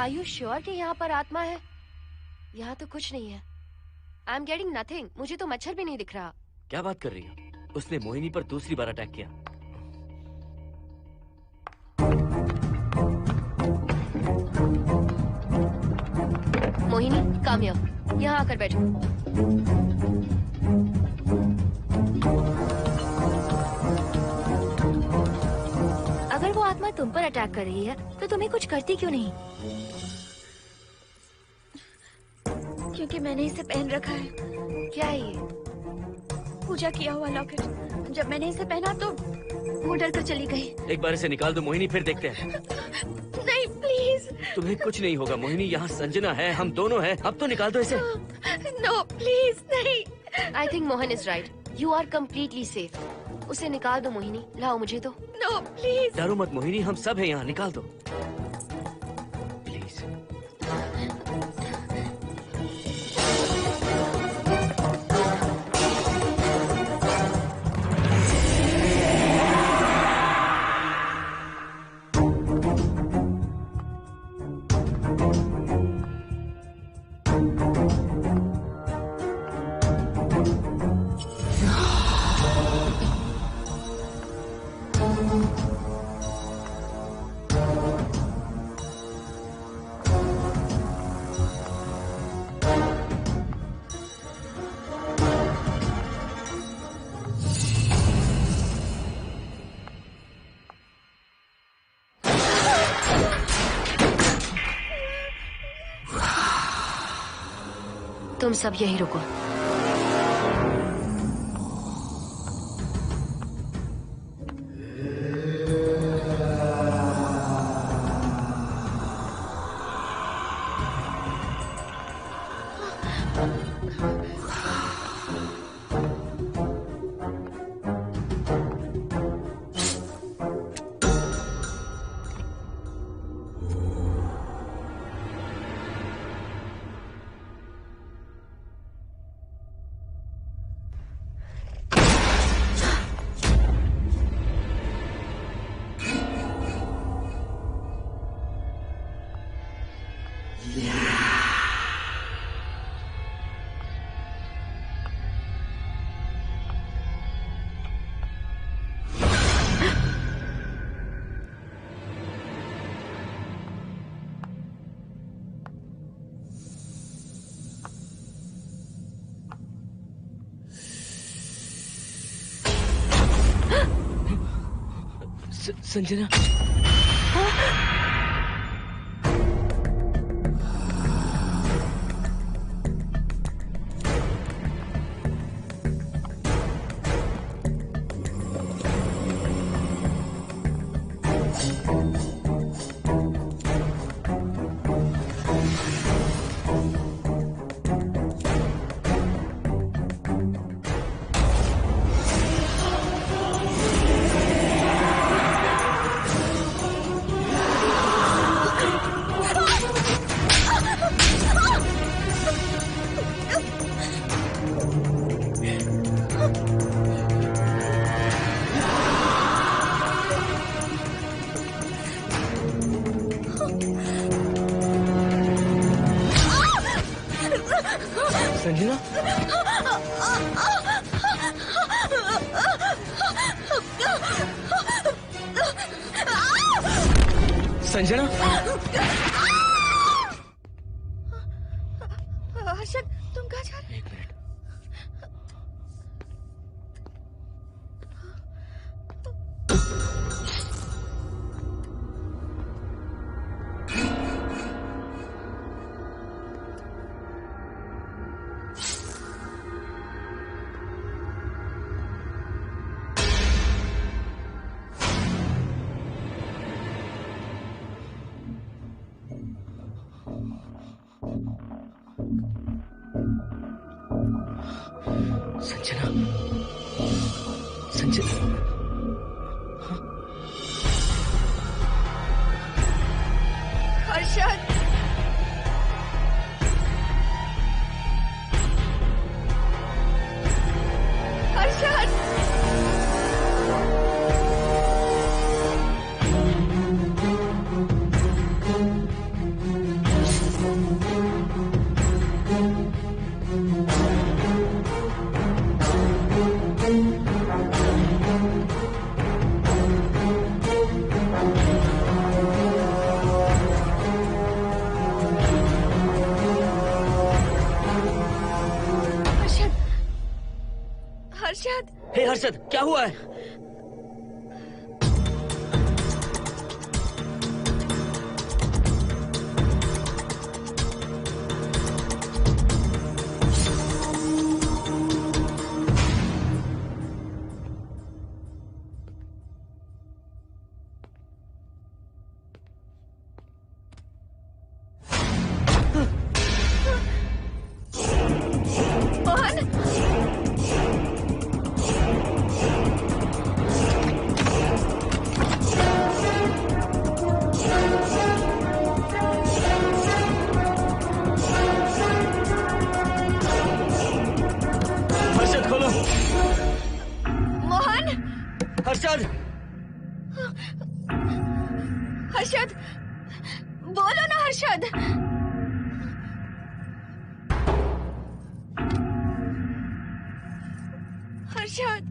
Are you sure कि यहाँ पर आत्मा है? यहाँ तो कुछ नहीं है। I am getting nothing. मुझे तो मच्छर भी नहीं दिख रहा। क्या बात कर रही हो? उसने मोहिनी पर दूसरी बार अटैक किया। Mohini, come here. यहाँ आकर बैठो। अगर वो आत्मा तुम पर अटैक कर रही है तो तुम्हें कुछ करती क्यों नहीं? क्योंकि मैंने इसे पहन रखा है। क्या है ये? पूजा किया हुआ लॉकेट। जब मैंने इसे पहना तो वो डर कर चली गई। एक बार इसे निकाल दो मोहिनी, फिर देखते हैं। नहीं प्लीज। तुम्हें कुछ नहीं होगा मोहिनी। यहाँ संजना है, हम दोनों हैं। अब तो निकाल दो इसे। नो प्लीज नहीं। I think Mohan is right. You are completely safe. उसे निकाल दो मोहिनी। लाओ मुझे तो। No please. डरो मत मोहिनी, हम सब हैं यहाँ। निकाल दो। तुम सब यहीं रुको। संजना, संजना, संजना, हर्षद, तुम कहाँ जा रहे हो? एक मिनट। संजना, संजना, हर्षद, हर्षद, हर्षद, हे हर्षद, क्या हुआ है? हर्षद, हर्षद, बोलो ना हर्षद। हर्षद,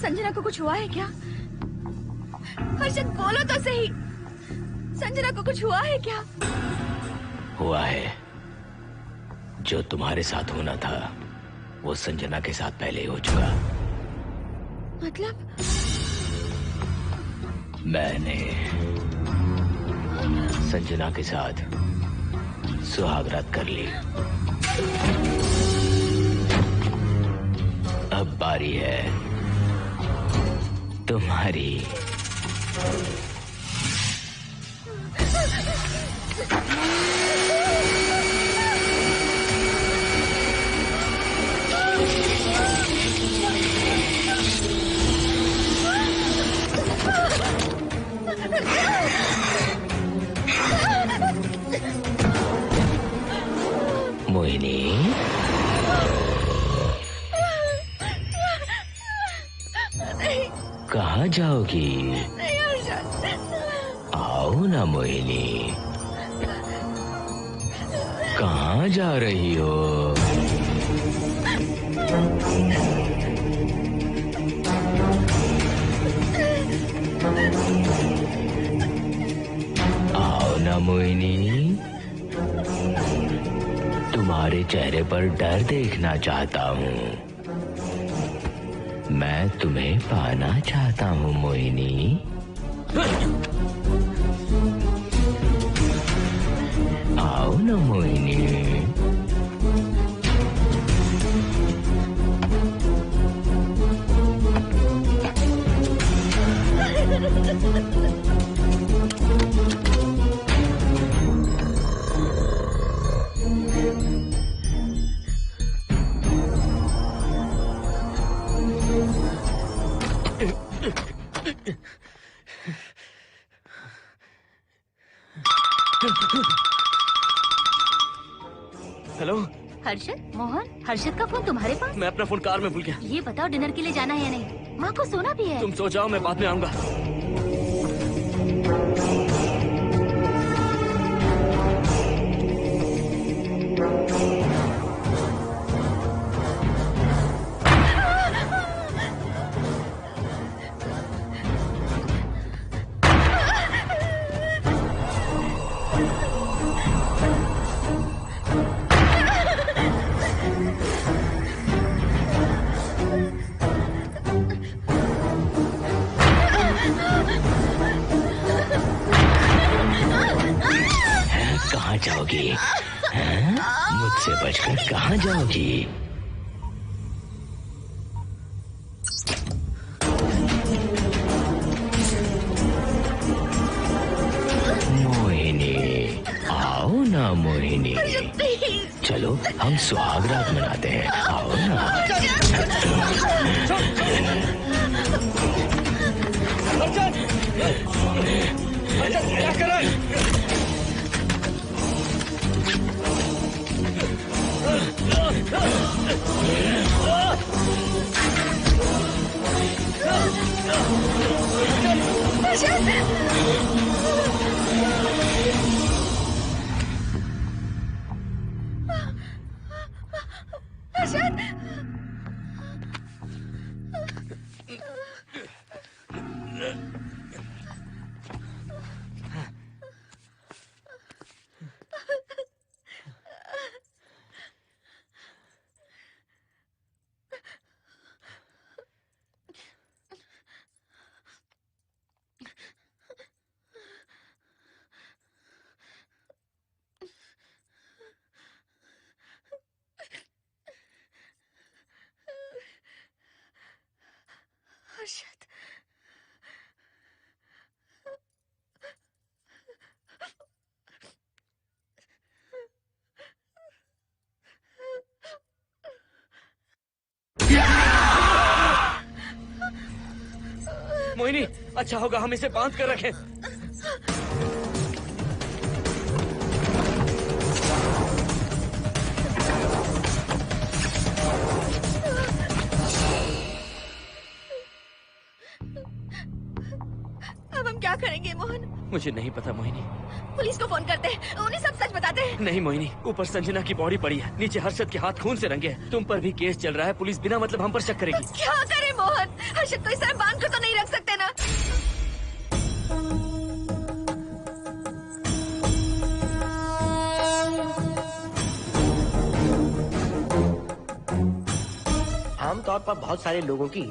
संजना को कुछ हुआ है क्या? हर्षद बोलो तो सही, संजना को कुछ हुआ है क्या? हुआ है, जो तुम्हारे साथ होना था वो संजना के साथ पहले ही हो चुका। मतलब? मैंने संजना के साथ सुहागरात कर ली। अब बारी है तुम्हारी। मोहिनी, कहाँ जाओगी? आओ ना मोहिनी, कहाँ जा रही हो? आओ ना मोहिनी, तुम्हारे चेहरे पर डर देखना चाहता हूँ। मैं तुम्हें पाना चाहता हूँ मोहिनी। आओ ना मोहिनी। हेलो हर्षद, मोहन, हर्षद का फोन तुम्हारे पास? मैं अपना फोन कार में भूल गया। ये बताओ डिनर के लिए जाना है या नहीं? माँ को सोना भी है। तुम सो जाओ, मैं बाद में आऊंगा। कहाँ जाओगी? हैं? मुझसे बचकर कहाँ जाओगी? मोहिनी, आओ ना मोहिनी। चलो हम सुहागरात मनाते हैं, आओ ना। क्या कर रहा है? हर्षद, मोहिनी, अच्छा होगा हम इसे बांध कर रखें। अब हम क्या करेंगे मोहन? मुझे नहीं पता मोहिनी। पुलिस को फोन करते हैं, उन्हें सब सच बताते हैं। नहीं मोहिनी, ऊपर संजना की बॉडी पड़ी है, नीचे हर्षद के हाथ खून से रंगे हैं। तुम पर भी केस चल रहा है, पुलिस बिना मतलब हम पर शक करेगी। क्या करें मोहन? हर्षद को इस तरह बांध कर तो नहीं रख सकते ना। आमतौर पर बहुत सारे लोगों की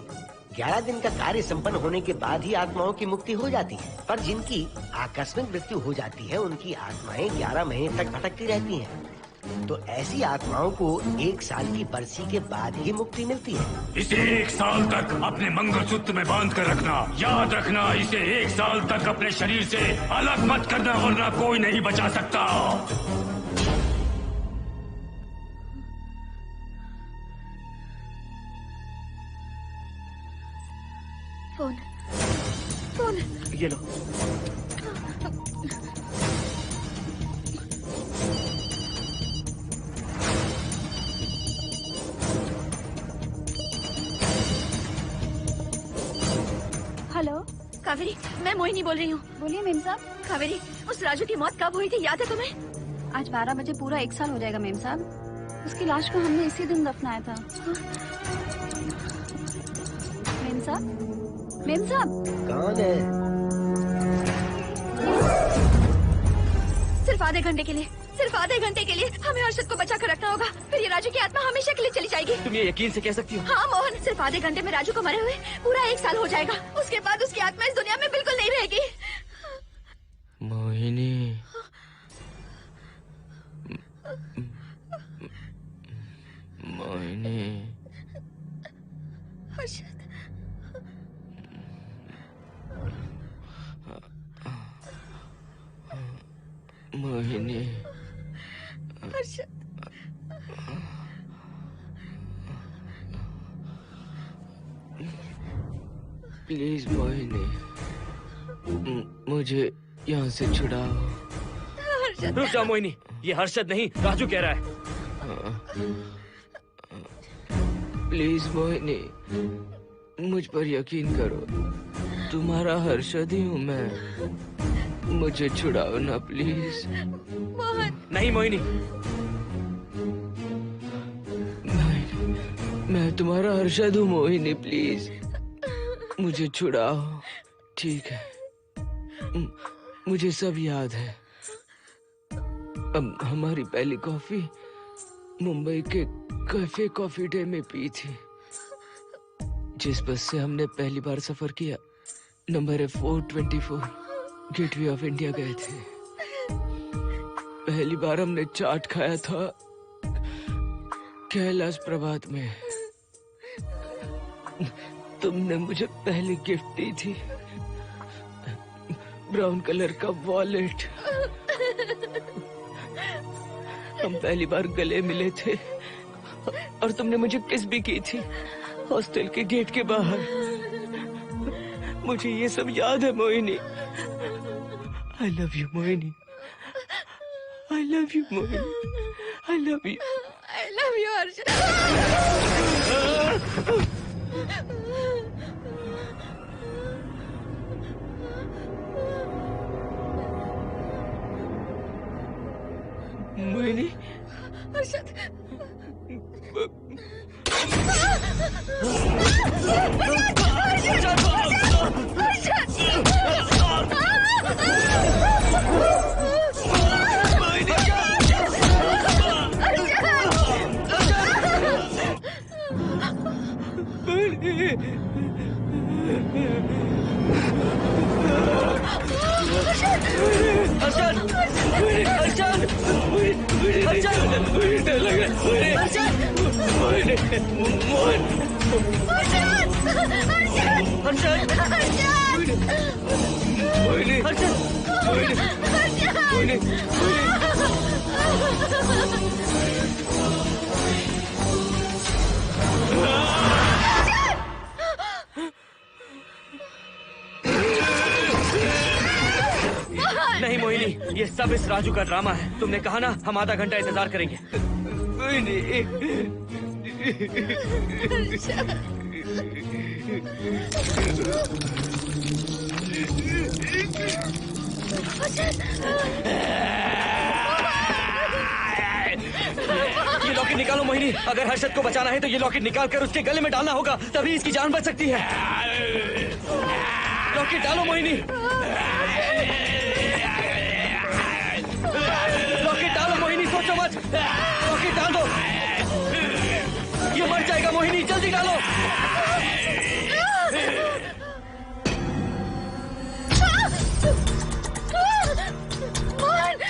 11 दिन का कार्य संपन्न होने के बाद ही आत्माओं की मुक्ति हो जाती है, पर जिनकी आकस्मिक मृत्यु हो जाती है उनकी आत्माएं 11 महीने तक भटकती रहती हैं। तो ऐसी आत्माओं को 1 साल की बरसी के बाद ही मुक्ति मिलती है। इसे 1 साल तक अपने मंगलसूत्र में बांध कर रखना। याद रखना, इसे 1 साल तक अपने शरीर से अलग मत करना, वरना कोई नहीं बचा सकता। फोन ये लो। हेलो कावेरी, मैं मोहिनी बोल रही हूँ। बोलिए मेम साहब। कावेरी, उस राजू की मौत कब हुई थी, याद है तुम्हें? आज 12 बजे पूरा 1 साल हो जाएगा मेम साहब। उसकी लाश को हमने इसी दिन दफनाया था। मेम साहब, मेम साहब। कौन है? सिर्फ आधे घंटे के लिए, सिर्फ आधे घंटे के लिए हमें हर्षद को बचा कर रखना होगा, फिर ये राजू की आत्मा हमेशा के लिए चली जाएगी। तुम ये यकीन से कह सकती हो? हाँ मोहन, सिर्फ आधे घंटे में राजू को मरे हुए पूरा 1 साल हो जाएगा। उसके बाद उसकी आत्मा इस दुनिया में बिल्कुल नहीं रहेगी। मोहिनी, मोहिनी, हर्षद, मोहिनी, हर्षद, प्लीज मोहिनी, मुझे यहाँ से छुड़ाओ। रुक जाओ मोहिनी, ये हर्षद नहीं राजू कह रहा है। प्लीज मोहिनी, मुझ पर यकीन करो, तुम्हारा हर्षद ही हूँ मैं। मुझे छुड़ाओ ना प्लीज। मोहन। नहीं मोहिनी, मैं तुम्हारा हर्षद हूँ मोहिनी, प्लीज मुझे छुड़ाओ। ठीक है, मुझे सब याद है। अब हमारी पहली कॉफी मुंबई के कैफे कॉफी डे में पी थी। जिस बस से हमने पहली बार सफर किया, नंबर है 424, गेटवे ऑफ इंडिया गए थे। पहली बार हमने चाट खाया था कैलाश प्रभात में। तुमने मुझे पहली गिफ्ट दी थी, ब्राउन कलर का वॉलेट। हम पहली बार गले मिले थे और तुमने मुझे किस भी की थी हॉस्टल के गेट के बाहर। मुझे ये सब याद है Mohini. I love you Mohini, I love you Mohini, I love you, I love you Harshad. Mohini, Harshad, नहीं मोहिनी, ये सब इस राजू का ड्रामा है। तुमने कहा ना हम आधा घंटा इंतजार करेंगे। ये लॉकेट निकालो मोहिनी। अगर हर्षद को बचाना है तो ये लॉकेट निकाल कर उसके गले में डालना होगा, तभी इसकी जान बच सकती है। लॉकेट डालो मोहिनी, लॉकेट डालो मोहिनी, सोचो मत। लॉकेट डाल दो, ये मर जाएगा मोहिनी, जल्दी डालो।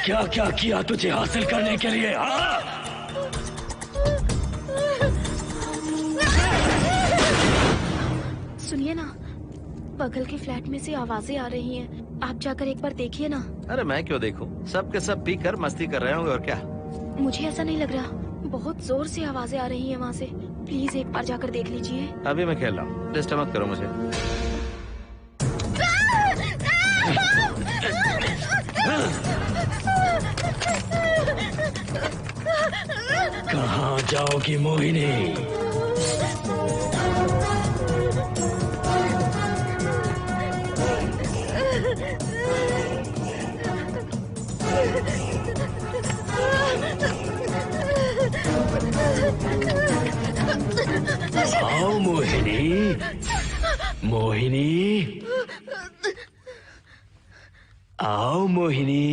क्या क्या किया तुझे हासिल करने के लिए? हाँ? सुनिए ना, बगल के फ्लैट में से आवाजें आ रही हैं। आप जाकर एक बार देखिए ना। अरे मैं क्यों देखूं? सब के सब पी कर मस्ती कर रहे होंगे और क्या। मुझे ऐसा नहीं लग रहा, बहुत जोर से आवाजें आ रही हैं वहाँ से। प्लीज एक बार जाकर देख लीजिए। अभी मैं खेल रहा हूँ, डिस्टर्ब मत करो मुझे। कहाँ जाओगी मोहिनी? आओ मोहिनी, मोहिनी, आओ मोहिनी,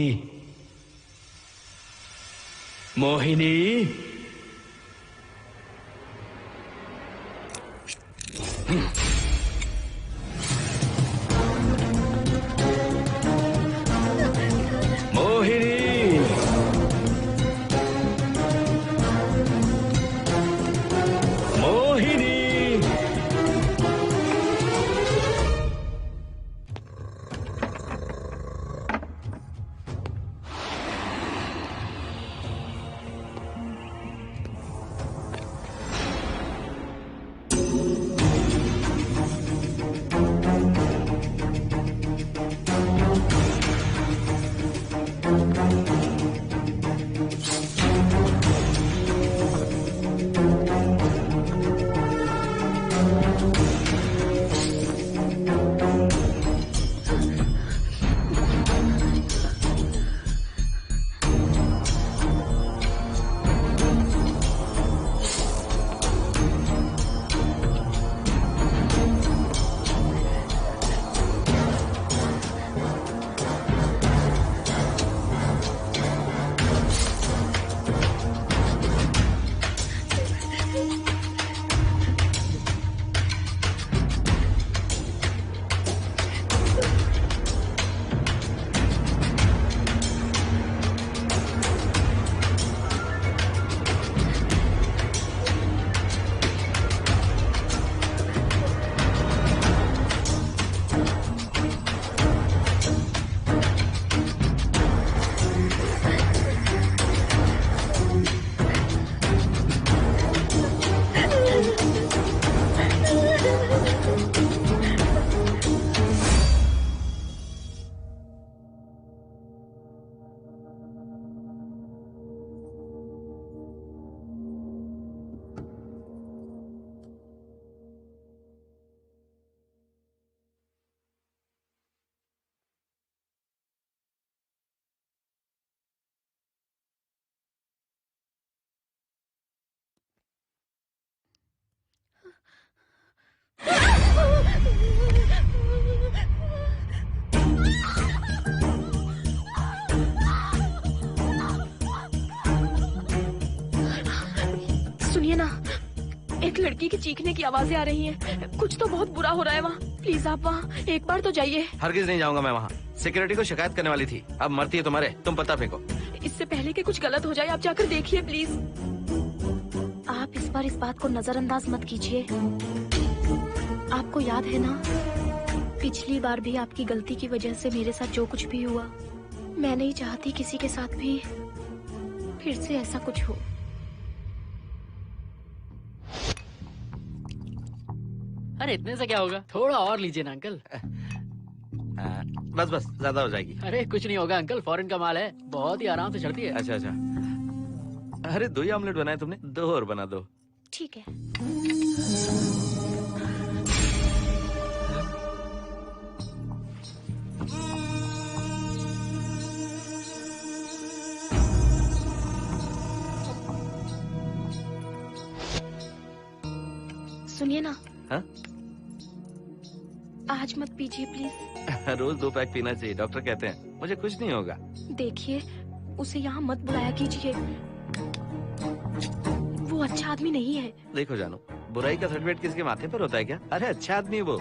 मोहिनी। सुनिए ना, एक लड़की की चीखने की आवाजें आ रही हैं। कुछ तो बहुत बुरा हो रहा है वहाँ। प्लीज आप वहाँ एक बार तो जाइए। हरगिज नहीं जाऊंगा मैं वहाँ। सिक्योरिटी को शिकायत करने वाली थी, अब मरती है तो मरे, तुम पता फेंको। इससे पहले कि कुछ गलत हो जाए आप जाकर देखिए प्लीज। आप इस बार इस बात को नजरअंदाज मत कीजिए। आपको याद है ना, पिछली बार भी आपकी गलती की वजह से मेरे साथ जो कुछ भी हुआ, मैं नहीं चाहती किसी के साथ भी फिर से ऐसा कुछ हो। अरे इतने से क्या होगा, थोड़ा और लीजिए ना अंकल। बस बस, ज्यादा हो जाएगी। अरे कुछ नहीं होगा अंकल, फॉरेन का माल है, बहुत ही आराम से चढ़ती है। अच्छा अच्छा। अरे 2 ही ऑमलेट बनाए तुमने, 2 और बना दो। ठीक है। सुनिए ना। हाँ? आज मत पीजिए प्लीज। रोज 2 पैक पीना चाहिए, डॉक्टर कहते हैं। मुझे कुछ नहीं होगा। देखिए, उसे यहाँ मत बुलाया कीजिए, वो अच्छा आदमी नहीं है। देखो जानू, बुराई का सर्टिफिकेट किसके माथे पर होता है क्या? अरे अच्छा आदमी है वो।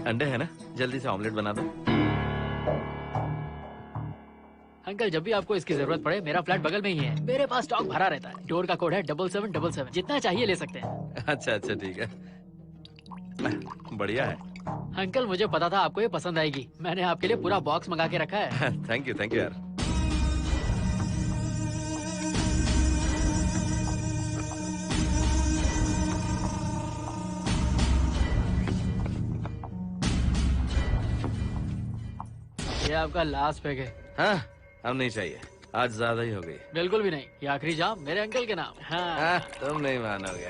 अंडे है ना? जल्दी से ऑमलेट बना दो। अंकल जब भी आपको इसकी जरूरत पड़े मेरा फ्लैट बगल में ही है। मेरे पास स्टॉक भरा रहता है। डोर का कोड है 7777। जितना चाहिए ले सकते हैं। अच्छा अच्छा ठीक है, बढ़िया है। अंकल मुझे पता था आपको ये पसंद आएगी। मैंने आपके लिए पूरा बॉक्स मंगा के रखा है। थैंक यू यार। ये आपका लास्ट पैक है। हाँ अब नहीं चाहिए, आज ज्यादा ही हो गई। बिल्कुल भी नहीं, ये आखिरी जाम मेरे अंकल के नाम। हाँ। तुम नहीं मानोगे।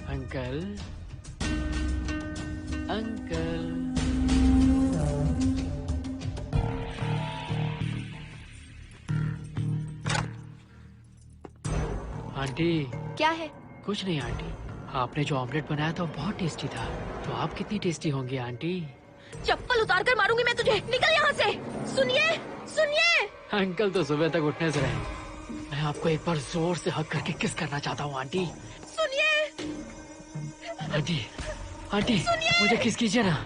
Uncle uncle aunty. क्या है? कुछ नहीं आंटी, आपने जो ऑमलेट बनाया था वो बहुत टेस्टी था। तो आप कितनी टेस्टी होंगी आंटी? चप्पल उतार कर मारूंगी मैं तुझे। निकल यहाँ से। सुनिए सुनिए। अंकल तो सुबह तक उठने से रहे। मैं आपको एक बार जोर से हक करके किस करना चाहता हूँ आंटी। सुनिए आंटी आंटी मुझे किस कीजिए ना।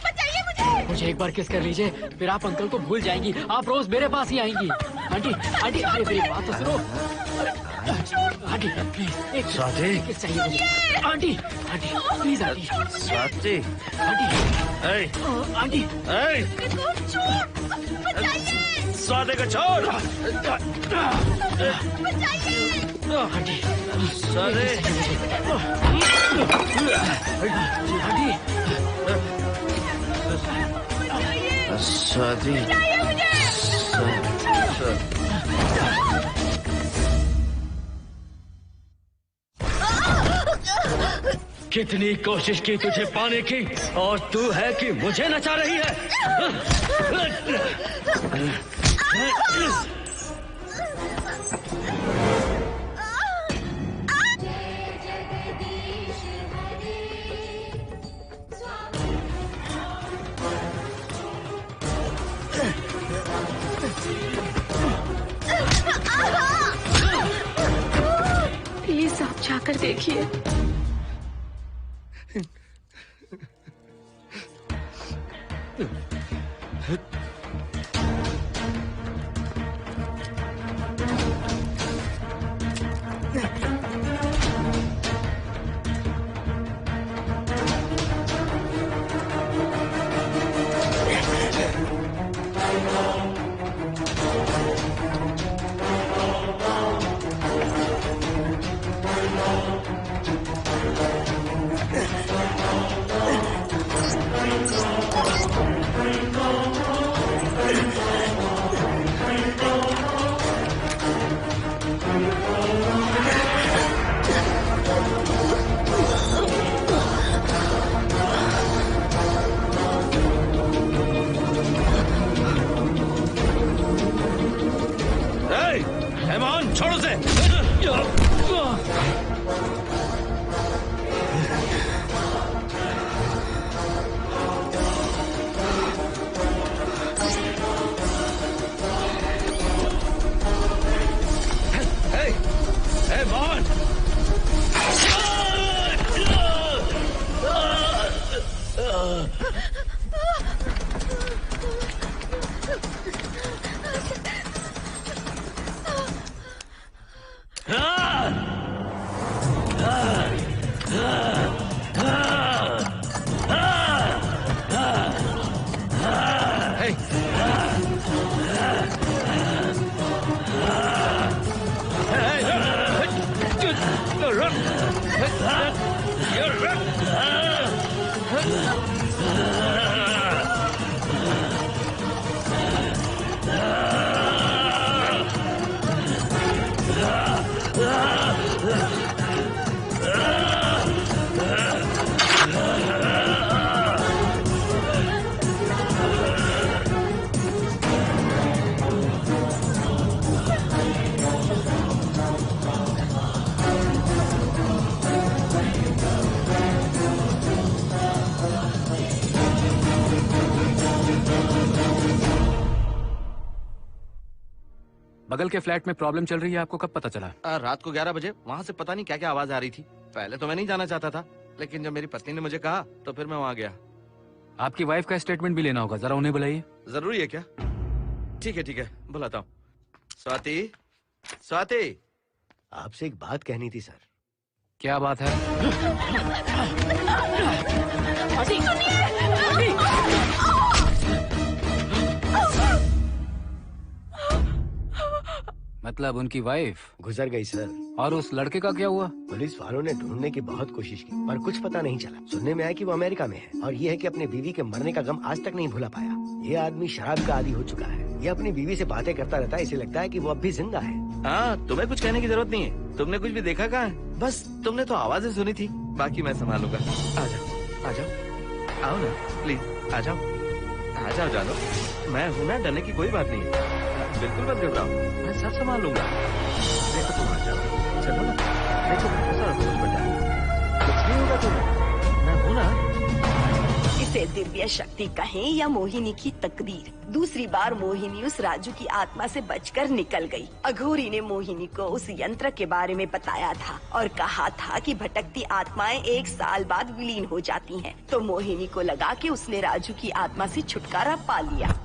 बचाइए मुझे। मुझे एक बार किस कर लीजिए, फिर आप अंकल को भूल जाएंगी। आप रोज मेरे पास ही आएंगी। आंटी आंटी अरे मेरी बात तो सुनो। आंटी प्लीज एक किस चाहिए मुझे। Aunty aunty please aunty. Swati aunty Swati को छोड़। आंटी स्वाति स्वाति कितनी कोशिश की तुझे पाने की और तू है कि मुझे नचा रही है। प्लीज आप जाकर देखिए। छोड़ो से। Hey, Mohan! बगल के फ्लैट में प्रॉब्लम चल रही है, आपको कब पता चला? रात को 11 बजे वहाँ से पता नहीं क्या क्या आवाज आ रही थी। पहले तो मैं नहीं जाना चाहता था, लेकिन जब मेरी पत्नी ने मुझे कहा तो फिर मैं वहाँ गया। आपकी वाइफ का स्टेटमेंट भी लेना होगा, जरा उन्हें बुलाइए। जरूरी है क्या? ठीक है, बुलाता हूँ। स्वाति, स्वाति, आपसे एक बात कहनी थी सर। क्या बात है? मतलब उनकी वाइफ गुजर गई सर। और उस लड़के का क्या हुआ? पुलिस वालों ने ढूंढने की बहुत कोशिश की पर कुछ पता नहीं चला। सुनने में आया कि वो अमेरिका में है और ये है कि अपने बीवी के मरने का गम आज तक नहीं भुला पाया। ये आदमी शराब का आदी हो चुका है। ये अपनी बीवी से बातें करता रहता है, इसे लगता है कि वो अब भी जिंदा है। हाँ, तुम्हें कुछ कहने की जरूरत नहीं है। तुमने कुछ भी देखा कहाँ है? बस तुमने तो आवाजें सुनी थी, बाकी मैं संभालूंगा। आ जाओ, आओ ना प्लीज, आ जाओ जानो। मैं हूँ ना, डरने की कोई बात नहीं है। बिल्कुल मत घबराओ, मैं सब संभाल लूंगा। देखो तुम आ जाओ, चलो ना। देखो सारा कुछ बचा, कुछ नहीं होगा तुम्हें, मैं हूँ ना। इसे दिव्य शक्ति कहें या मोहिनी की तकदीर, दूसरी बार मोहिनी उस राजू की आत्मा से बचकर निकल गई। अघोरी ने मोहिनी को उस यंत्र के बारे में बताया था और कहा था कि भटकती आत्माएं 1 साल बाद विलीन हो जाती हैं। तो मोहिनी को लगा कि उसने राजू की आत्मा से छुटकारा पा लिया।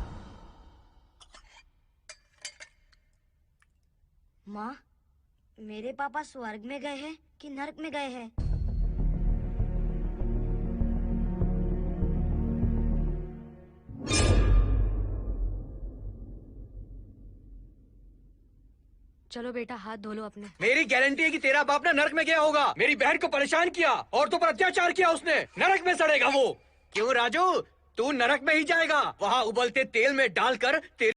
माँ, मेरे पापा स्वर्ग में गए हैं कि नरक में गए हैं? चलो बेटा, हाथ धो लो अपने। मेरी गारंटी है कि तेरा बाप ना नरक में गया होगा। मेरी बहन को परेशान किया, औरतों पर अत्याचार किया उसने। नरक में सड़ेगा वो। क्यों राजू, तू नरक में ही जाएगा। वहाँ उबलते तेल में डालकर